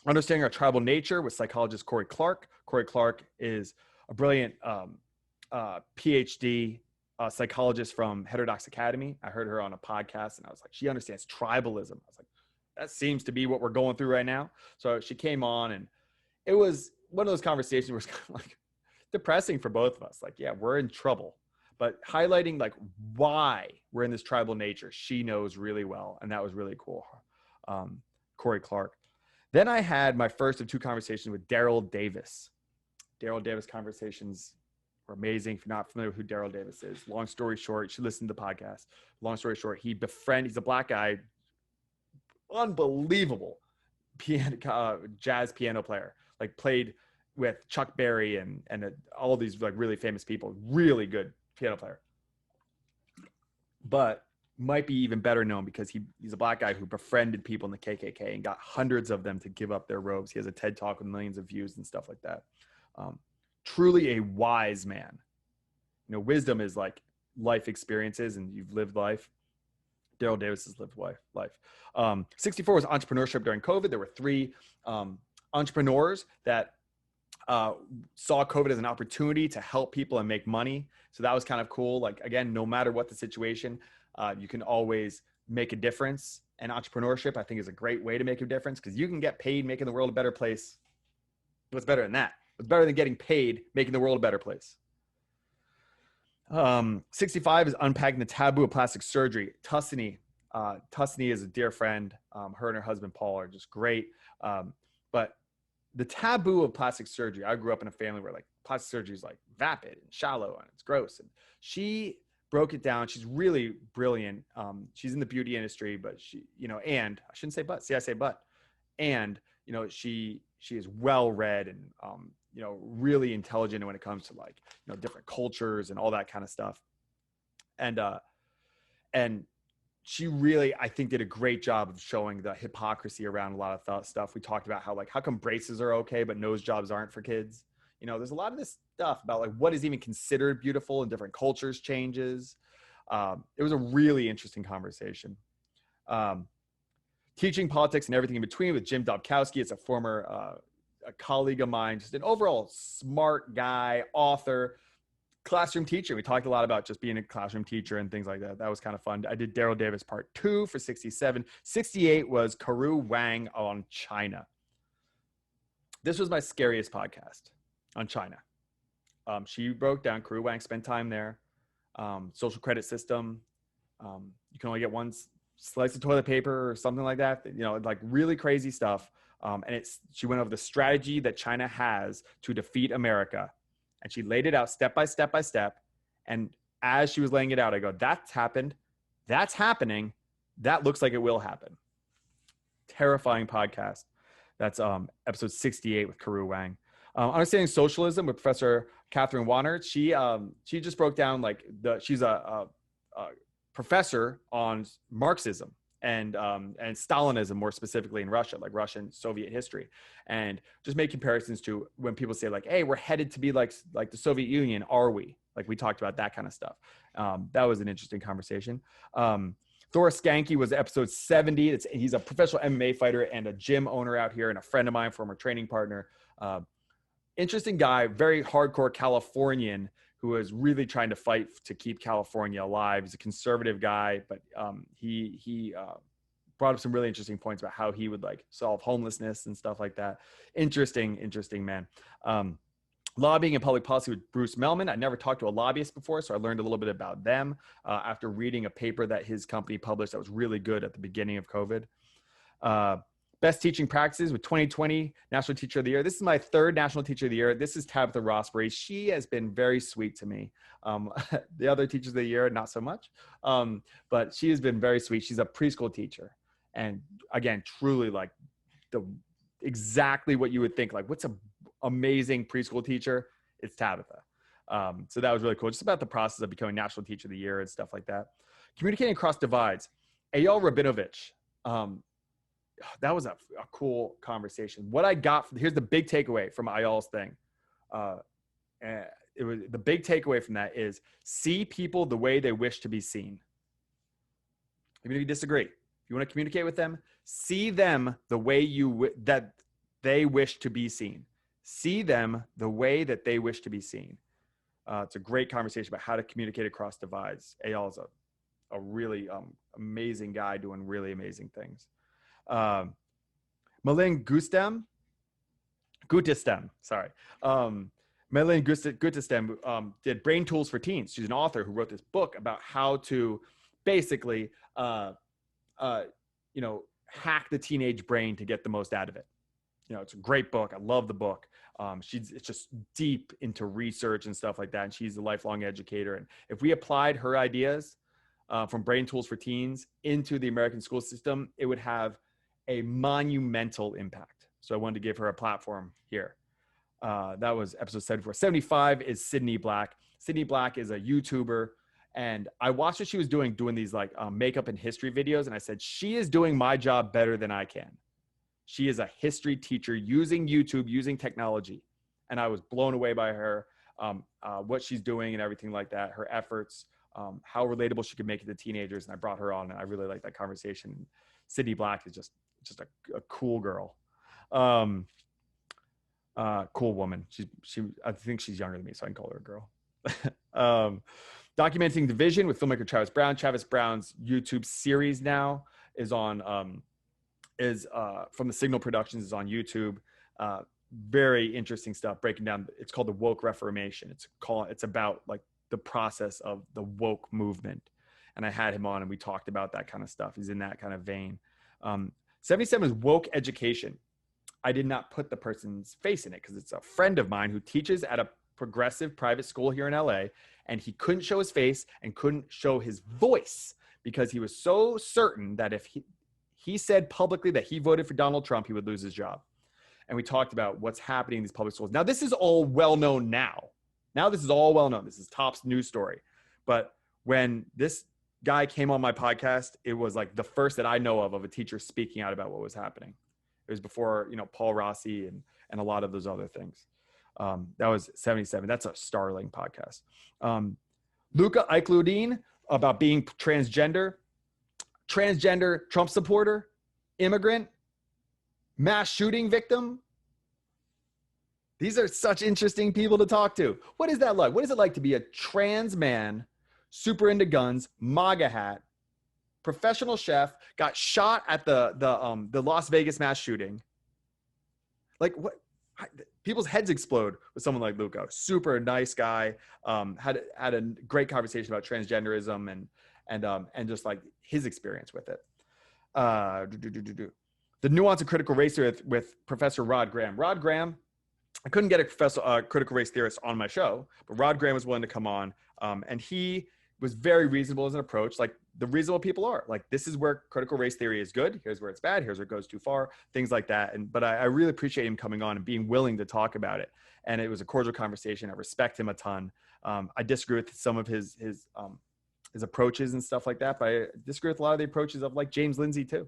Understanding Our Tribal Nature with psychologist Corey Clark. Corey Clark is a brilliant PhD psychologist from Heterodox Academy. I heard her on a podcast and I was like, she understands tribalism. I was like, that seems to be what we're going through right now. So she came on, and it was one of those conversations where it's kind of like depressing for both of us. Like, yeah, we're in trouble, but highlighting like why we're in this tribal nature, she knows really well. And that was really cool. Corey Clark. Then I had my first of 2 conversations with Daryl Davis. Daryl Davis conversations were amazing. If you're not familiar with who Daryl Davis is, long story short, you should listen to the podcast. Long story short, he's a black guy, unbelievable jazz piano player, like played with Chuck Berry and all these like really famous people, really good piano player. But might be even better known because he's a Black guy who befriended people in the KKK and got hundreds of them to give up their robes. He has a TED Talk with millions of views and stuff like that. Truly a wise man. You know, wisdom is like life experiences, and you've lived life. Daryl Davis has lived life. 64 was entrepreneurship during COVID. There were 3 entrepreneurs that saw COVID as an opportunity to help people and make money. So that was kind of cool. Like, again, no matter what the situation, you can always make a difference. And entrepreneurship, I think, is a great way to make a difference because you can get paid making the world a better place. What's better than that? What's better than getting paid making the world a better place? 65 is unpacking the taboo of plastic surgery. Tuscany is a dear friend. Her and her husband, Paul, are just great. But the taboo of plastic surgery, I grew up in a family where like plastic surgery is like vapid and shallow and it's gross. And she broke it down. She's really brilliant. She's in the beauty industry, but she, you know, and I shouldn't say but, see, I say but, and, you know, she is well-read and, you know, really intelligent when it comes to like, you know, different cultures and all that kind of stuff. And she really, I think, did a great job of showing the hypocrisy around a lot of stuff. We talked about how, like, how come braces are okay, but nose jobs aren't for kids? You know, there's a lot of this stuff about like what is even considered beautiful in different cultures changes. It was a really interesting conversation. Teaching politics and everything in between with Jim Dobkowski. It's a former a colleague of mine, just an overall smart guy, author, classroom teacher. We talked a lot about just being a classroom teacher and things like that. That was kind of fun. I did Daryl Davis part 2 for 67. 68 was Karu Wang on China. This was my scariest podcast on China. She broke down, Karu Wang spent time there, social credit system. You can only get one slice of toilet paper or something like that, you know, like really crazy stuff. And she went over the strategy that China has to defeat America. And she laid it out step by step by step. And as she was laying it out, I go, that's happened. That's happening. That looks like it will happen. Terrifying podcast. That's episode 68 with Karu Wang. Understanding Socialism with Professor Catherine Warner. She just broke down like she's a professor on Marxism and Stalinism, more specifically in Russia, like Russian Soviet history, and just make comparisons to when people say like, hey, we're headed to be like the Soviet Union. Are we? Like, we talked about that kind of stuff. That was an interesting conversation. Thor Skanke was episode 70. He's a professional MMA fighter and a gym owner out here and a friend of mine, former training partner. Interesting guy, very hardcore Californian who is really trying to fight to keep California alive. He's a conservative guy, but he brought up some really interesting points about how he would like solve homelessness and stuff like that. Interesting man. Lobbying and public policy with Bruce Melman. I never talked to a lobbyist before, so I learned a little bit about them after reading a paper that his company published that was really good at the beginning of COVID. Best teaching practices with 2020 National Teacher of the Year. This is my 3rd National Teacher of the Year. This is Tabitha Rossbury. She has been very sweet to me. The other Teachers of the Year, not so much, but she has been very sweet. She's a preschool teacher. And again, truly like exactly what you would think, like what's an amazing preschool teacher? It's Tabitha. So that was really cool. Just about the process of becoming National Teacher of the Year and stuff like that. Communicating across divides. Eyal Rabinovich. That was a cool conversation. What I got here's the big takeaway from Eyal's thing. It was the big takeaway from that is see people the way they wish to be seen. Even if you disagree, if you want to communicate with them, see them the way that they wish to be seen. See them the way that they wish to be seen. It's a great conversation about how to communicate across divides. Eyal is a really amazing guy doing really amazing things. Malin Gutestem, sorry. Malin Gutestem did Brain Tools for Teens. She's an author who wrote this book about how to basically, hack the teenage brain to get the most out of it. You know, it's a great book. I love the book. It's just deep into research and stuff like that. And she's a lifelong educator. And if we applied her ideas from Brain Tools for Teens into the American school system, it would have a monumental impact. So I wanted to give her a platform here. That was episode 74. 75 is Sydney Black. Sydney Black is a YouTuber And I watched what she was doing these like makeup and history videos. And I said, she is doing my job better than I can. She is a history teacher using YouTube, using technology. And I was blown away by her, what she's doing and everything like that, her efforts, how relatable she could make it to teenagers. And I brought her on, and I really liked that conversation. Sydney Black is just a cool girl. Cool woman. I think she's younger than me, so I can call her a girl. Documenting Division with filmmaker Travis Brown. Travis Brown's YouTube series now is on, from the Signal Productions, is on YouTube. Very interesting stuff, breaking down. It's called the Woke Reformation. It's about like the process of the woke movement. And I had him on, and we talked about that kind of stuff. He's in that kind of vein. 77 is Woke Education. I did not put the person's face in it because it's a friend of mine who teaches at a progressive private school here in LA, and he couldn't show his face and couldn't show his voice because he was so certain that if he said publicly that he voted for Donald Trump, he would lose his job. And we talked about what's happening in these public schools. Now, this is all well known now. This is all well known. This is Top's news story. But when this guy came on my podcast, it was like the first that I know of a teacher speaking out about what was happening. It was before, Paul Rossi and a lot of those other things. That was 77. That's a Starling podcast. Luca Eichludin about being transgender Trump supporter, immigrant, mass shooting victim. These are such interesting people to talk to. What is that like? What is it like to be a trans man, super into guns, MAGA hat, professional chef, got shot at the Las Vegas mass shooting? Like, what? People's heads explode with someone like Luca. Super nice guy. Had a great conversation about transgenderism and just like his experience with it. The Nuance of Critical Race Theory with Professor Rod Graham. Rod Graham, I couldn't get a critical race theorist on my show, but Rod Graham was willing to come on, and he was very reasonable as an approach, like the reasonable people are. Like, this is where critical race theory is good. Here's where it's bad. Here's where it goes too far. Things like that. But I really appreciate him coming on and being willing to talk about it. And it was a cordial conversation. I respect him a ton. I disagree with some of his approaches and stuff like that, but I disagree with a lot of the approaches of like James Lindsay too.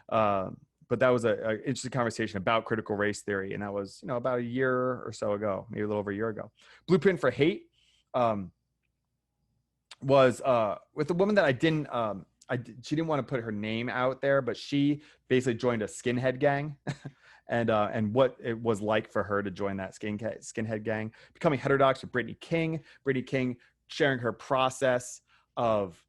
But that was an interesting conversation about critical race theory. And that was, about a year or so ago, maybe a little over a year ago. Blueprint for Hate was with a woman that she didn't want to put her name out there, but she basically joined a skinhead gang and what it was like for her to join that skinhead gang, becoming heterodox with Brittany King sharing her process of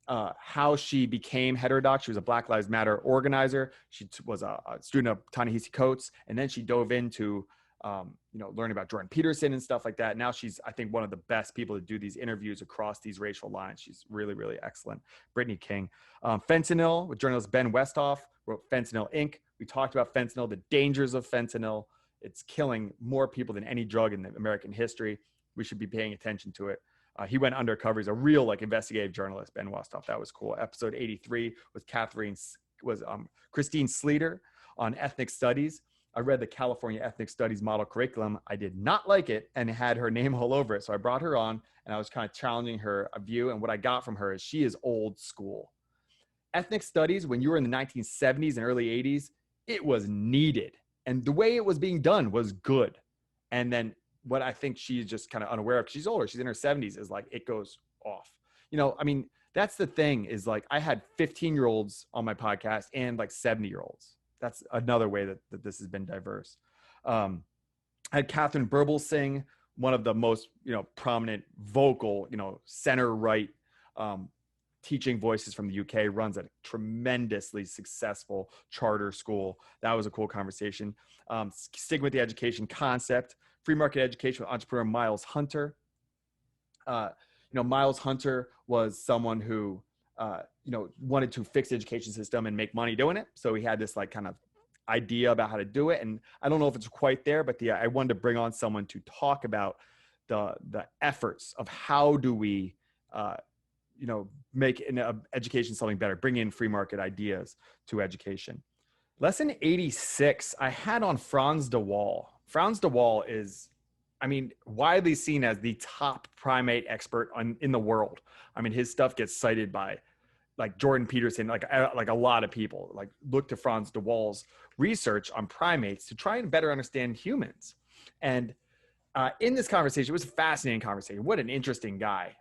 how she became heterodox. She was a Black Lives Matter organizer. She was a student of Ta-Nehisi Coates, and then she dove into learning about Jordan Peterson and stuff like that. Now she's, I think, one of the best people to do these interviews across these racial lines. She's really, really excellent. Brittany King. Fentanyl with journalist Ben Westhoff, wrote Fentanyl Inc. We talked about fentanyl, the dangers of fentanyl. It's killing more people than any drug in American history. We should be paying attention to it. He went undercover. He's a real investigative journalist, Ben Westhoff. That was cool. Episode 83 with Christine Sleeter on ethnic studies. I read the California Ethnic Studies model curriculum. I did not like it and it had her name all over it. So I brought her on and I was kind of challenging her view. And what I got from her is she is old school. Ethnic studies, when you were in the 1970s and early 80s, it was needed. And the way it was being done was good. And then what I think she's just kind of unaware of, because she's older, she's in her 70s, is like, it goes off. That's the thing, is like, I had 15-year-olds on my podcast and like 70-year-olds. That's another way that this has been diverse. I had Catherine Burble sing, one of the most, prominent vocal, center-right teaching voices from the UK, runs a tremendously successful charter school. That was a cool conversation. Sticking with the education concept, free market education with entrepreneur Miles Hunter. Miles Hunter was someone who, wanted to fix the education system and make money doing it. So he had this like kind of idea about how to do it. And I don't know if it's quite there, but I wanted to bring on someone to talk about the efforts of how do we, make education something better, bring in free market ideas to education. Lesson 86, I had on Frans de Waal. Frans de Waal is I mean, widely seen as the top primate expert in the world. I mean, his stuff gets cited by like Jordan Peterson, like a lot of people. Like look to Franz de Waal's research on primates to try and better understand humans. And in this conversation, it was a fascinating conversation. What an interesting guy.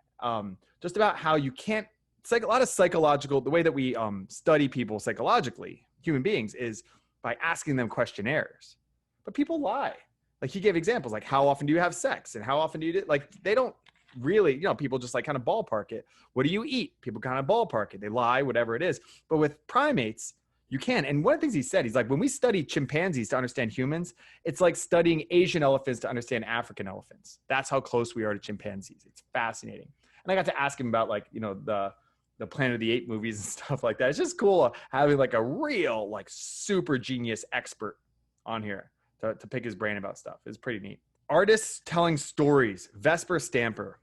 Just about how you can't, it's like a lot of psychological, the way that we study people psychologically, human beings, is by asking them questionnaires. But people lie. Like he gave examples, like how often do you have sex and how often do you do, like they don't really, people just like kind of ballpark it. What do you eat? People kind of ballpark it. They lie, whatever it is. But with primates, you can. And one of the things he said, he's like, when we study chimpanzees to understand humans, it's like studying Asian elephants to understand African elephants. That's how close we are to chimpanzees. It's fascinating. And I got to ask him about like, the Planet of the Apes movies and stuff like that. It's just cool having like a real, like super genius expert on here to pick his brain about stuff. It's pretty neat. Artists telling stories, Vesper Stamper.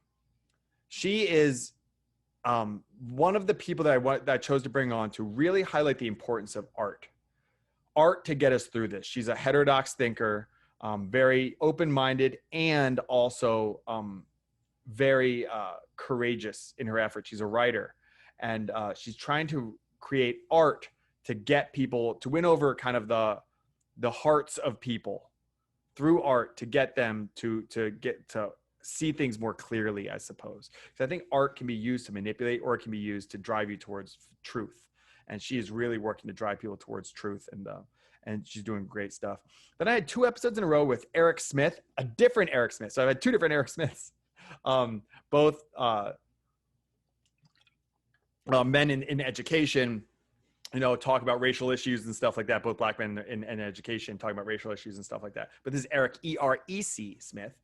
She is one of the people that I chose to bring on to really highlight the importance of art to get us through this. She's a heterodox thinker, very open-minded, and also very courageous in her efforts. She's a writer, and she's trying to create art to get people to win over kind of the hearts of people through art, to get them to get to see things more clearly, I suppose. Because I think art can be used to manipulate, or it can be used to drive you towards truth. And she is really working to drive people towards truth, and she's doing great stuff. Then I had 2 episodes in a row with Eric Smith, a different Eric Smith. So I've had 2 different Eric Smiths, both men in education, talk about racial issues and stuff like that. Both black men in education talking about racial issues and stuff like that. But this is Eric E.R.E.C. Smith.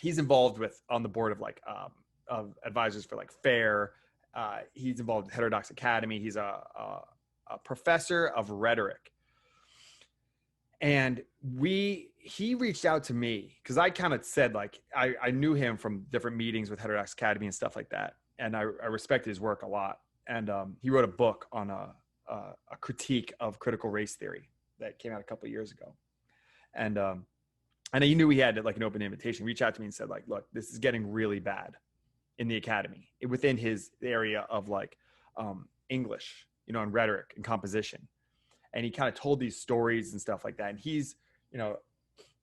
He's involved on the board of of advisors for like FAIR. He's involved with Heterodox Academy. He's a professor of rhetoric. And he reached out to me because I kind of said like, I knew him from different meetings with Heterodox Academy and stuff like that. And I respected his work a lot. And he wrote a book on a critique of critical race theory that came out a couple of years ago. And he knew he had like an open invitation. He reached out to me and said like, look, this is getting really bad in the academy within his area of like English, and rhetoric and composition. And he kind of told these stories and stuff like that. And he's,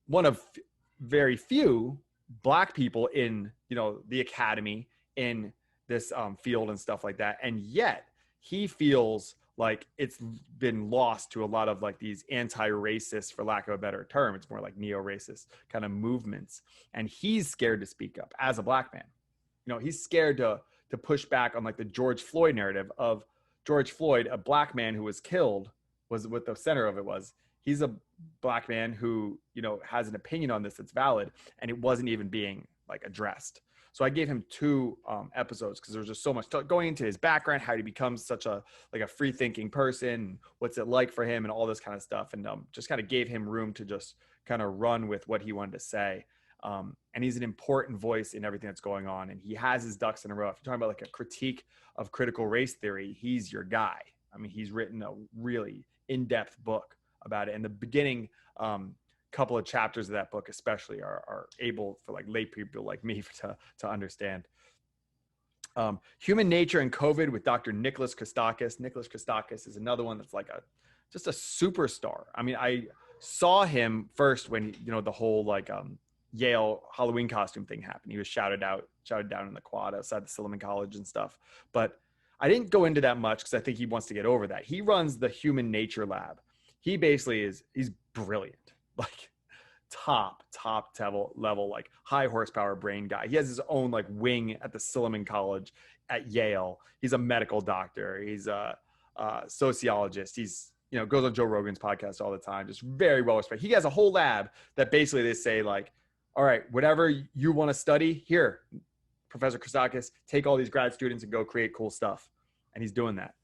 one of very few black people in, the academy in this field and stuff like that. And yet he feels like it's been lost to a lot of like these anti-racist, for lack of a better term, it's more like neo-racist kind of movements. And he's scared to speak up as a black man. He's scared to push back on like the George Floyd narrative of George Floyd, a black man who was killed, was what the center of it was. He's a black man who, has an opinion on this that's valid, and it wasn't even being like addressed. So I gave him 2 episodes because there was just so much going into his background, how he becomes such a free thinking person, what's it like for him, and all this kind of stuff. And just kind of gave him room to just kind of run with what he wanted to say. And he's an important voice in everything that's going on. And he has his ducks in a row. If you're talking about like a critique of critical race theory, he's your guy. I mean, he's written a really in-depth book about it. And the beginning couple of chapters of that book especially are able for like lay people like me to understand. Human Nature and COVID with Dr. Nicholas Christakis. Nicholas Christakis is another one that's like just a superstar. I mean, I saw him first when the whole like Yale Halloween costume thing happened. He was shouted down in the quad outside the Silliman College and stuff. But I didn't go into that much because I think he wants to get over that. He runs the Human Nature Lab. He basically he's brilliant. Like top level, like high horsepower brain guy. He has his own like wing at the Silliman College at Yale. He's a medical doctor. He's a sociologist. He's, goes on Joe Rogan's podcast all the time. Just very well respected. He has a whole lab that basically they say like, all right, whatever you want to study here, Professor Christakis, take all these grad students and go create cool stuff. And he's doing that.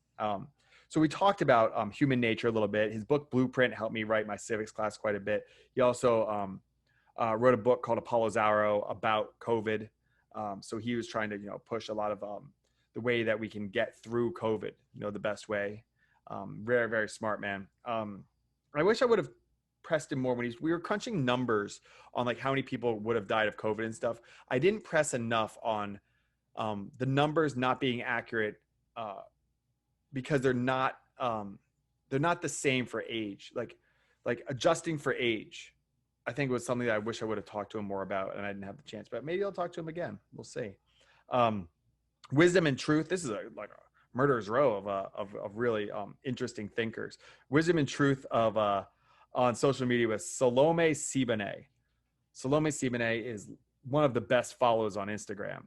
So we talked about human nature a little bit. His book Blueprint helped me write my civics class quite a bit. He also wrote a book called Apollo Zaro about COVID. So he was trying to, push a lot of the way that we can get through COVID, the best way. Very, very smart man. I wish I would have pressed him more when we were crunching numbers on like how many people would have died of COVID and stuff. I didn't press enough on the numbers not being accurate because they're not the same for age. Like adjusting for age, I think was something that I wish I would have talked to him more about, and I didn't have the chance. But maybe I'll talk to him again. We'll see. Wisdom and truth. This is like a murderer's row of really interesting thinkers. Wisdom and truth of on social media with Salome Siboney. Salome Siboney is one of the best follows on Instagram.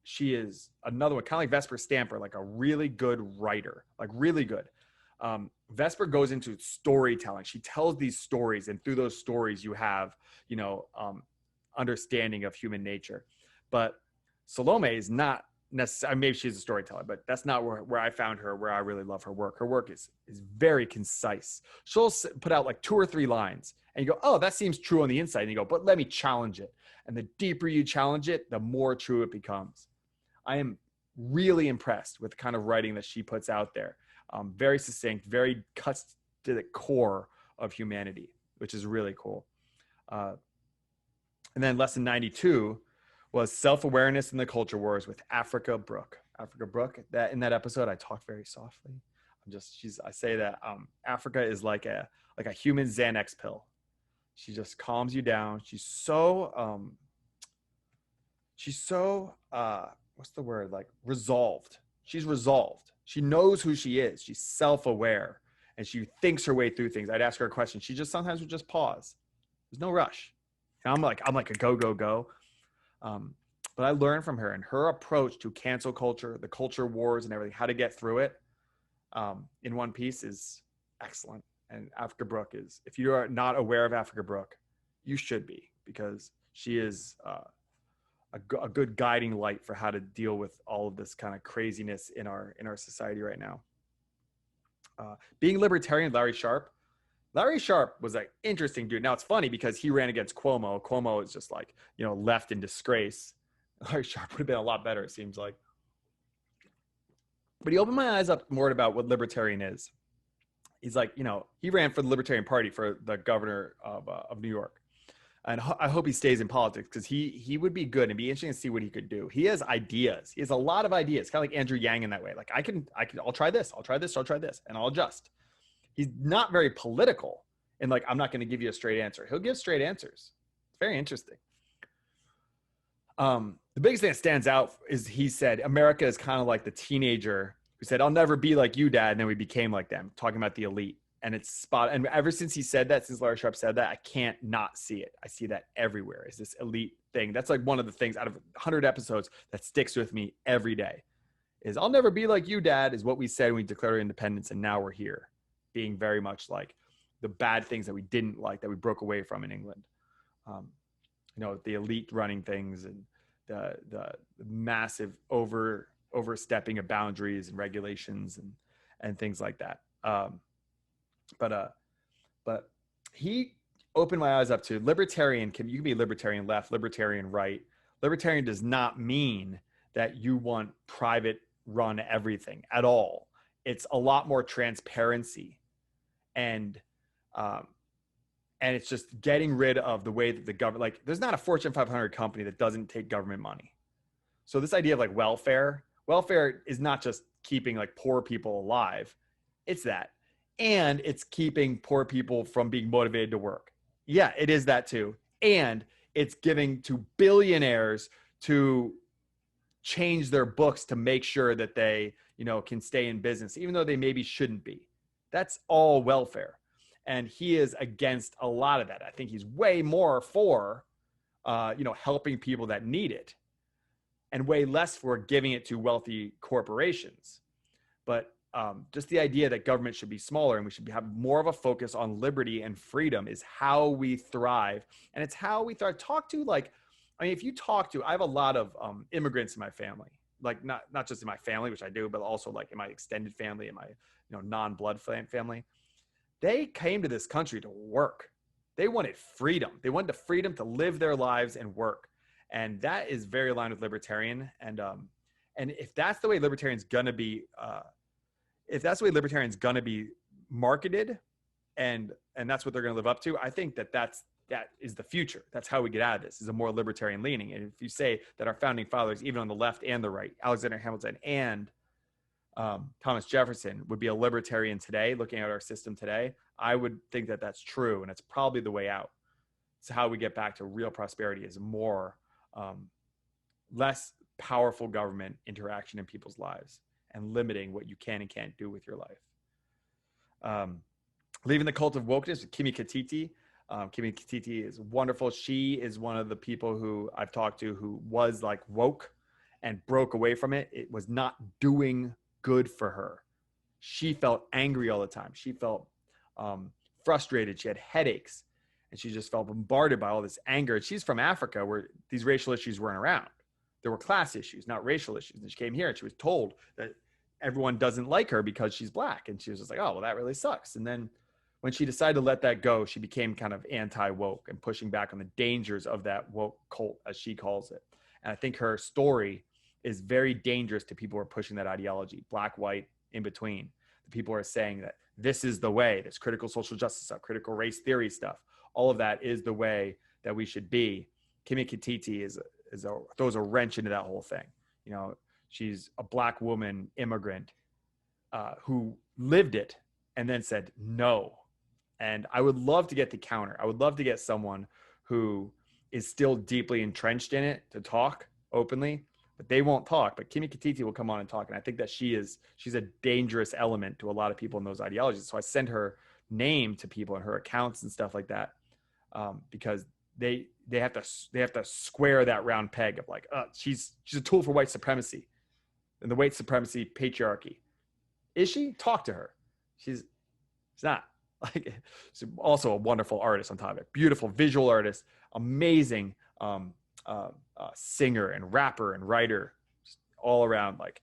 She is another one, kind of like Vesper Stamper, like a really good writer, like really good. Vesper goes into storytelling. She tells these stories, and through those stories, you have, understanding of human nature. But Salome is not necessarily, maybe she's a storyteller, but that's not where I found her, where I really love her work. Her work is very concise. She'll put out like 2 or 3 lines, and you go, oh, that seems true on the inside. And you go, but let me challenge it. And the deeper you challenge it, the more true it becomes. I am really impressed with the kind of writing that she puts out there. Very succinct, very cuts to the core of humanity, which is really cool. And then lesson 92 was self-awareness in the culture wars with Africa Brooke. Africa Brooke, that in that episode, I talked very softly. I say that Africa is like a human Xanax pill. She just calms you down. She's so what's the word? Like resolved. She's resolved. She knows who she is. She's self-aware, and she thinks her way through things. I'd ask her a question. She just sometimes would just pause. There's no rush. And I'm like a go. But I learned from her, and her approach to cancel culture, the culture wars and everything, how to get through it in one piece is excellent. And Africa Brooke is, if you are not aware of Africa Brooke, you should be, because she is a good guiding light for how to deal with all of this kind of craziness in our society right now. Being libertarian, Larry Sharpe was an interesting dude. Now it's funny because he ran against Cuomo. Cuomo is just like, left in disgrace. Larry Sharpe would have been a lot better, it seems like. But he opened my eyes up more about what libertarian is. He's like, he ran for the Libertarian Party for the governor of New York. And I hope he stays in politics, because he would be good, and be interesting to see what he could do. He has ideas. He has a lot of ideas, kind of like Andrew Yang in that way. Like I'll try this, and I'll adjust. He's not very political, and like, I'm not going to give you a straight answer. He'll give straight answers. It's very interesting. The biggest thing that stands out is he said, America is kind of like the teenager who said, I'll never be like you, Dad. And then we became like them, talking about the elite. And it's spot. And ever since he said that, since Larry Sharpe said that, I can't not see it. I see that everywhere. Is this elite thing. That's like one of the things out of 100 episodes that sticks with me every day. Is I'll never be like you, Dad, is what we said when we declared our independence. And now we're here, being very much like the bad things that we didn't like, that we broke away from in England. The elite running things, and the massive overstepping of boundaries and regulations and things like that. But he opened my eyes up to libertarian. You can be libertarian left, libertarian right. Libertarian does not mean that you want private run everything at all. It's a lot more transparency, and it's just getting rid of the way that the government, like, there's not a Fortune 500 company that doesn't take government money. So this idea of like welfare is not just keeping like poor people alive. It's that. And it's keeping poor people from being motivated to work. Yeah, it is that too. And it's giving to billionaires to change their books to make sure that they, can stay in business, even though they maybe shouldn't be. That's all welfare. And he is against a lot of that. I think he's way more for, helping people that need it, and way less for giving it to wealthy corporations. But just the idea that government should be smaller and we should have more of a focus on liberty and freedom is how we thrive. And it's how we thrive. If you talk to, I have a lot of immigrants in my family, like not just in my family, which I do, but also like in my extended family, in my non-blood family. They came to this country to work. They wanted freedom. They wanted the freedom to live their lives and work. And that is very aligned with libertarian. And if that's the way libertarian's gonna be, marketed and and that's what they're going to live up to. I think that is the future. That's how we get out of this, is a more libertarian leaning. And if you say that our founding fathers, even on the left and the right, Alexander Hamilton and Thomas Jefferson, would be a libertarian today, looking at our system today, I would think that that's true. And it's probably the way out. So how we get back to real prosperity is more, less powerful government interaction in people's lives and limiting what you can and can't do with your life. Leaving the cult of wokeness with Kimi Katiti. Kimi Katiti is wonderful. She is one of the people who I've talked to who was like woke and broke away from it. It was not doing good for her. She felt angry all the time. She felt frustrated. She had headaches, and she just felt bombarded by all this anger. And she's from Africa, where these racial issues weren't around. There were class issues, not racial issues. And she came here and she was told that everyone doesn't like her because she's black. And she was just like, oh, well, that really sucks. And then when she decided to let that go, she became kind of anti-woke and pushing back on the dangers of that woke cult, as she calls it. And I think her story is very dangerous to people who are pushing that ideology, black, white, in between. The people are saying that this is the way, this critical social justice stuff, critical race theory stuff, all of that is the way that we should be. Kimi Katiti throws a wrench into that whole thing. You know, she's a black woman immigrant who lived it and then said no. And I would love to get the counter. I would love to get someone who is still deeply entrenched in it to talk openly, but they won't talk. But Kimi Katiti will come on and talk. And I think that she's a dangerous element to a lot of people in those ideologies. So I send her name to people and her accounts and stuff like that, because they have to square that round peg of like, she's a tool for white supremacy and the white supremacy patriarchy. Is she? Talk to her. She's not. Like, she's also a wonderful artist on top of it. Beautiful visual artist, amazing singer and rapper and writer, just all around like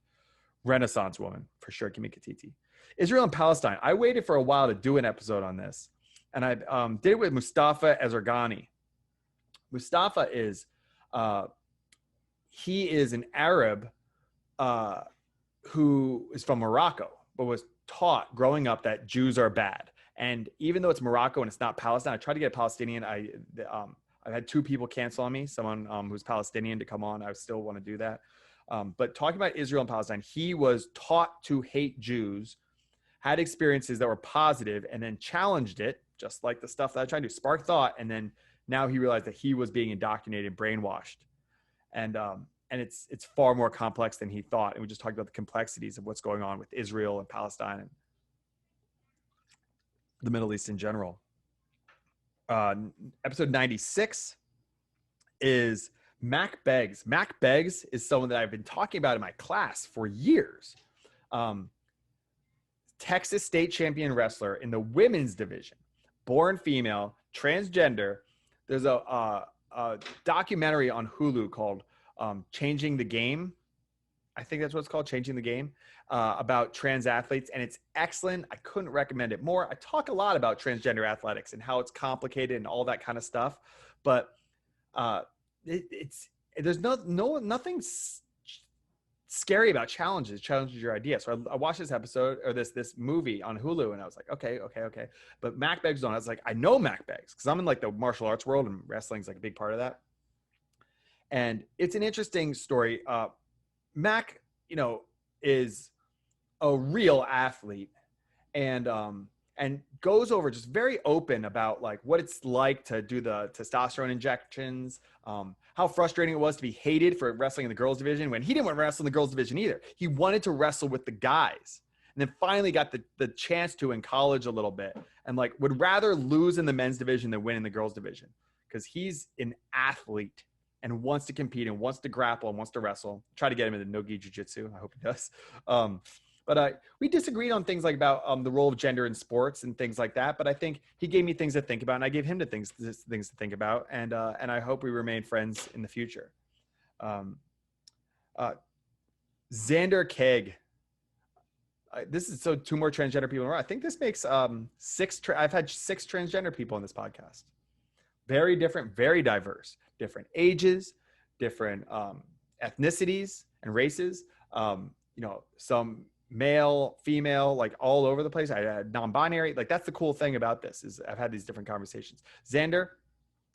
Renaissance woman for sure. Kimi Katiti. Israel and Palestine. I waited for a while to do an episode on this, and I did it with Mustafa Ezergani. Mustafa is he is an Arab who is from Morocco, but was taught growing up that Jews are bad. And even though it's Morocco and it's not Palestine, I tried to get a Palestinian. I've had 2 people cancel on me, someone who's Palestinian to come on. I still want to do that. But talking about Israel and Palestine, he was taught to hate Jews, had experiences that were positive, and then challenged it, just like the stuff that I tried to do, spark thought. And then now he realized that he was being indoctrinated, brainwashed. And it's far more complex than he thought. And we just talked about the complexities of what's going on with Israel and Palestine and the Middle East in general. Episode 96 is Mac Beggs. Mac Beggs is someone that I've been talking about in my class for years. Texas state champion wrestler in the women's division, born female, transgender. There's a documentary on Hulu called Changing the Game. I think that's what it's called, Changing the Game, about trans athletes. And it's excellent. I couldn't recommend it more. I talk a lot about transgender athletics and how it's complicated and all that kind of stuff. But there's nothing scary about challenges your idea. So I watched this episode or this movie on Hulu, and I was like, okay. But Mac Beggs on. I was like, I know Mac Beggs because I'm in like the martial arts world, and wrestling's like a big part of that. And it's an interesting story. Mac, is a real athlete, and goes over just very open about like what it's like to do the testosterone injections, how frustrating it was to be hated for wrestling in the girls division when he didn't want to wrestle in the girls division either. He wanted to wrestle with the guys, and then finally got the chance to in college a little bit, and like would rather lose in the men's division than win in the girls division because he's an athlete and wants to compete and wants to grapple and wants to wrestle. Try to get him into no-gi jiu-jitsu. I hope he does. But we disagreed on things like about the role of gender in sports and things like that. But I think he gave me things to think about, and I gave him things to think about. And I hope we remain friends in the future. Xander Keg. This is 2 more transgender people in a row. I think this makes 6. I've had 6 transgender people on this podcast. Very different, very diverse. Different ages, different ethnicities and races. Some male, female, like all over the place. I had non-binary. Like that's the cool thing about this is I've had these different conversations. Xander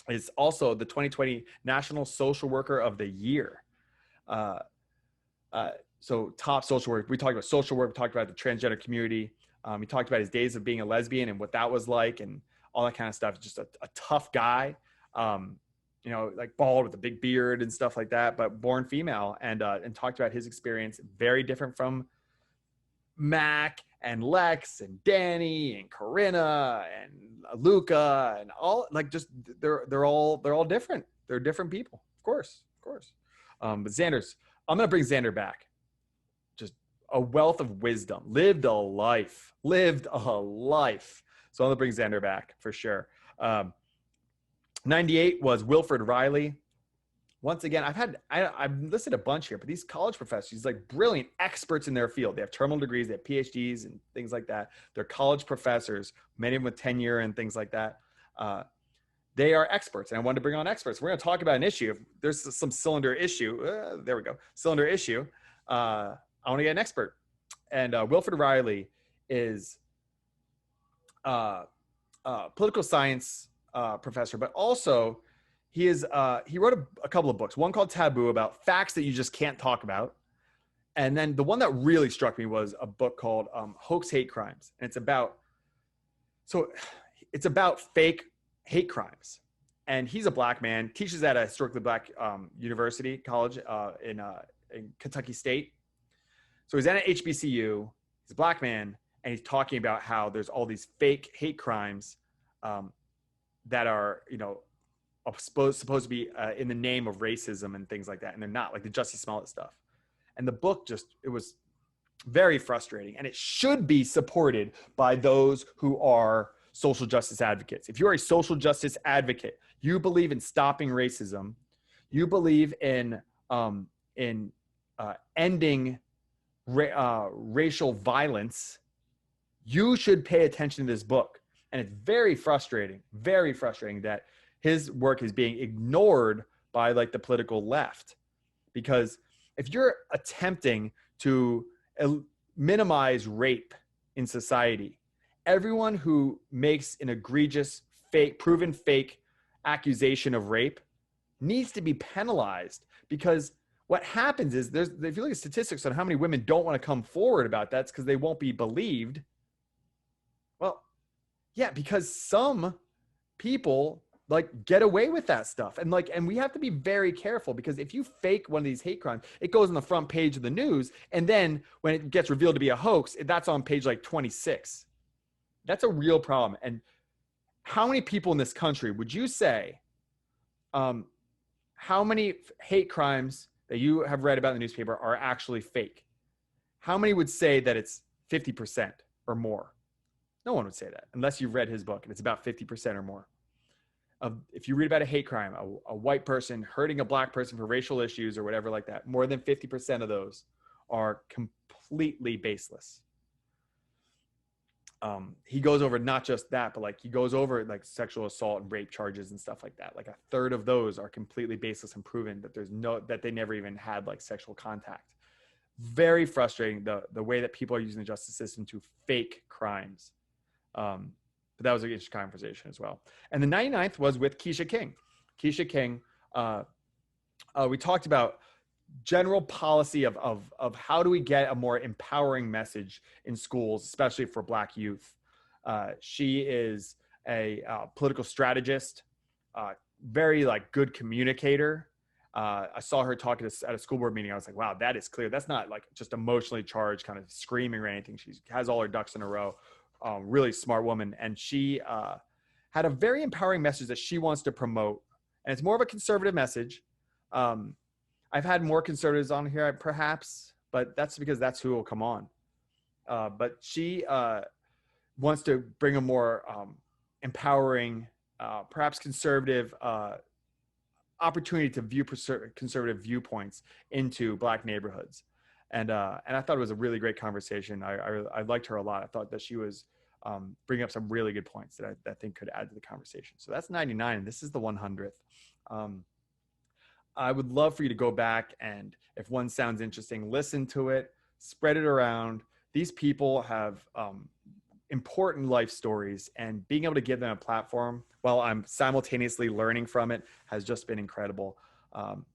is also the 2020 National Social Worker of the Year. Uh, so top social work. We talked about social work. We talked about the transgender community. He talked about his days of being a lesbian and what that was like and all that kind of stuff. Just a tough guy, like bald with a big beard and stuff like that, but born female, and talked about his experience, very different from Mac and Lex and Danny and Corinna and Luca and all, like, just they're all different. They're different people, of course. But I'm gonna bring Xander back. Just a wealth of wisdom, lived a life. So I'm gonna bring Xander back for sure. 98 was Wilfred Riley. Once again, I've listed a bunch here, but these college professors, these like brilliant experts in their field. They have terminal degrees, they have PhDs and things like that. They're college professors, many of them with tenure and things like that. They are experts, and I wanted to bring on experts. We're going to talk about an issue. If there's some cylinder issue, there we go, cylinder issue. I want to get an expert. And Wilfred Riley is a political science professor, but also he wrote a couple of books, one called Taboo, about facts that you just can't talk about. And then the one that really struck me was a book called Hoax Hate Crimes. And it's about fake hate crimes. And he's a black man, teaches at a historically black college in Kentucky State. So he's at an HBCU, he's a black man, and he's talking about how there's all these fake hate crimes that are, supposed to be in the name of racism and things like that. And they're not, like the Jussie Smollett stuff. And the book it was very frustrating, and it should be supported by those who are social justice advocates. If you're a social justice advocate, you believe in stopping racism, you believe in ending racial violence, you should pay attention to this book. And it's very frustrating that his work is being ignored by like the political left. Because if you're attempting to minimize rape in society, everyone who makes an egregious, proven fake accusation of rape needs to be penalized. Because what happens is, if you look at statistics on how many women don't want to come forward about that, it's because they won't be believed. Well, yeah, because some people like get away with that stuff. And we have to be very careful, because if you fake one of these hate crimes, it goes on the front page of the news. And then when it gets revealed to be a hoax, that's on page like 26. That's a real problem. And how many people in this country would you say, how many hate crimes that you have read about in the newspaper are actually fake? How many would say that it's 50% or more? No one would say that unless you've read his book, and it's about 50% or more. If you read about a hate crime, a white person hurting a black person for racial issues or whatever like that, more than 50% of those are completely baseless. He goes over not just that, but he goes over sexual assault and rape charges and stuff like that. Like a third of those are completely baseless and proven that they never even had sexual contact. Very frustrating, the way that people are using the justice system to fake crimes. But that was an interesting conversation as well. And the 99th was with Keisha King. Keisha King, we talked about general policy of how do we get a more empowering message in schools, especially for Black youth. She is a political strategist, very good communicator. I saw her talking at a school board meeting. I was like, wow, that is clear. That's not just emotionally charged, kind of screaming or anything. She has all her ducks in a row. Really smart woman. And she had a very empowering message that she wants to promote. And it's more of a conservative message. I've had more conservatives on here, perhaps, but that's because that's who will come on. But she wants to bring a more empowering, perhaps conservative opportunity to view conservative viewpoints into Black neighborhoods. And I thought it was a really great conversation. I liked her a lot. I thought that she was bringing up some really good points that I think could add to the conversation. So that's 99, and this is the 100th. I would love for you to go back, and if one sounds interesting, listen to it, spread it around. these people have important life stories, and being able to give them a platform while I'm simultaneously learning from it has just been incredible.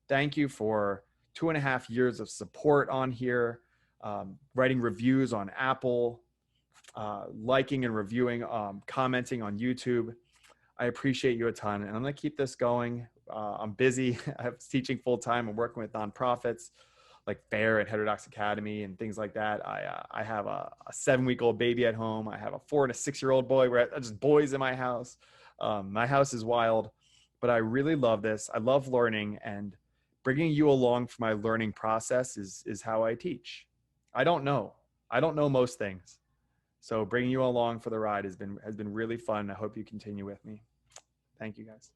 Thank you for 2.5 years of support on here, writing reviews on Apple, liking and reviewing, commenting on YouTube. I appreciate you a ton, and I'm going to keep this going. I'm busy. I'm teaching full time. I'm working with nonprofits like FAIR and Heterodox Academy and things like that. I have a 7-week-old baby at home. I have a 4 and a 6-year-old boy. We're just boys in my house. My house is wild, but I really love this. I love learning, and bringing you along for my learning process is how I teach. I don't know most things. So bringing you along for the ride has been really fun. I hope you continue with me. Thank you, guys.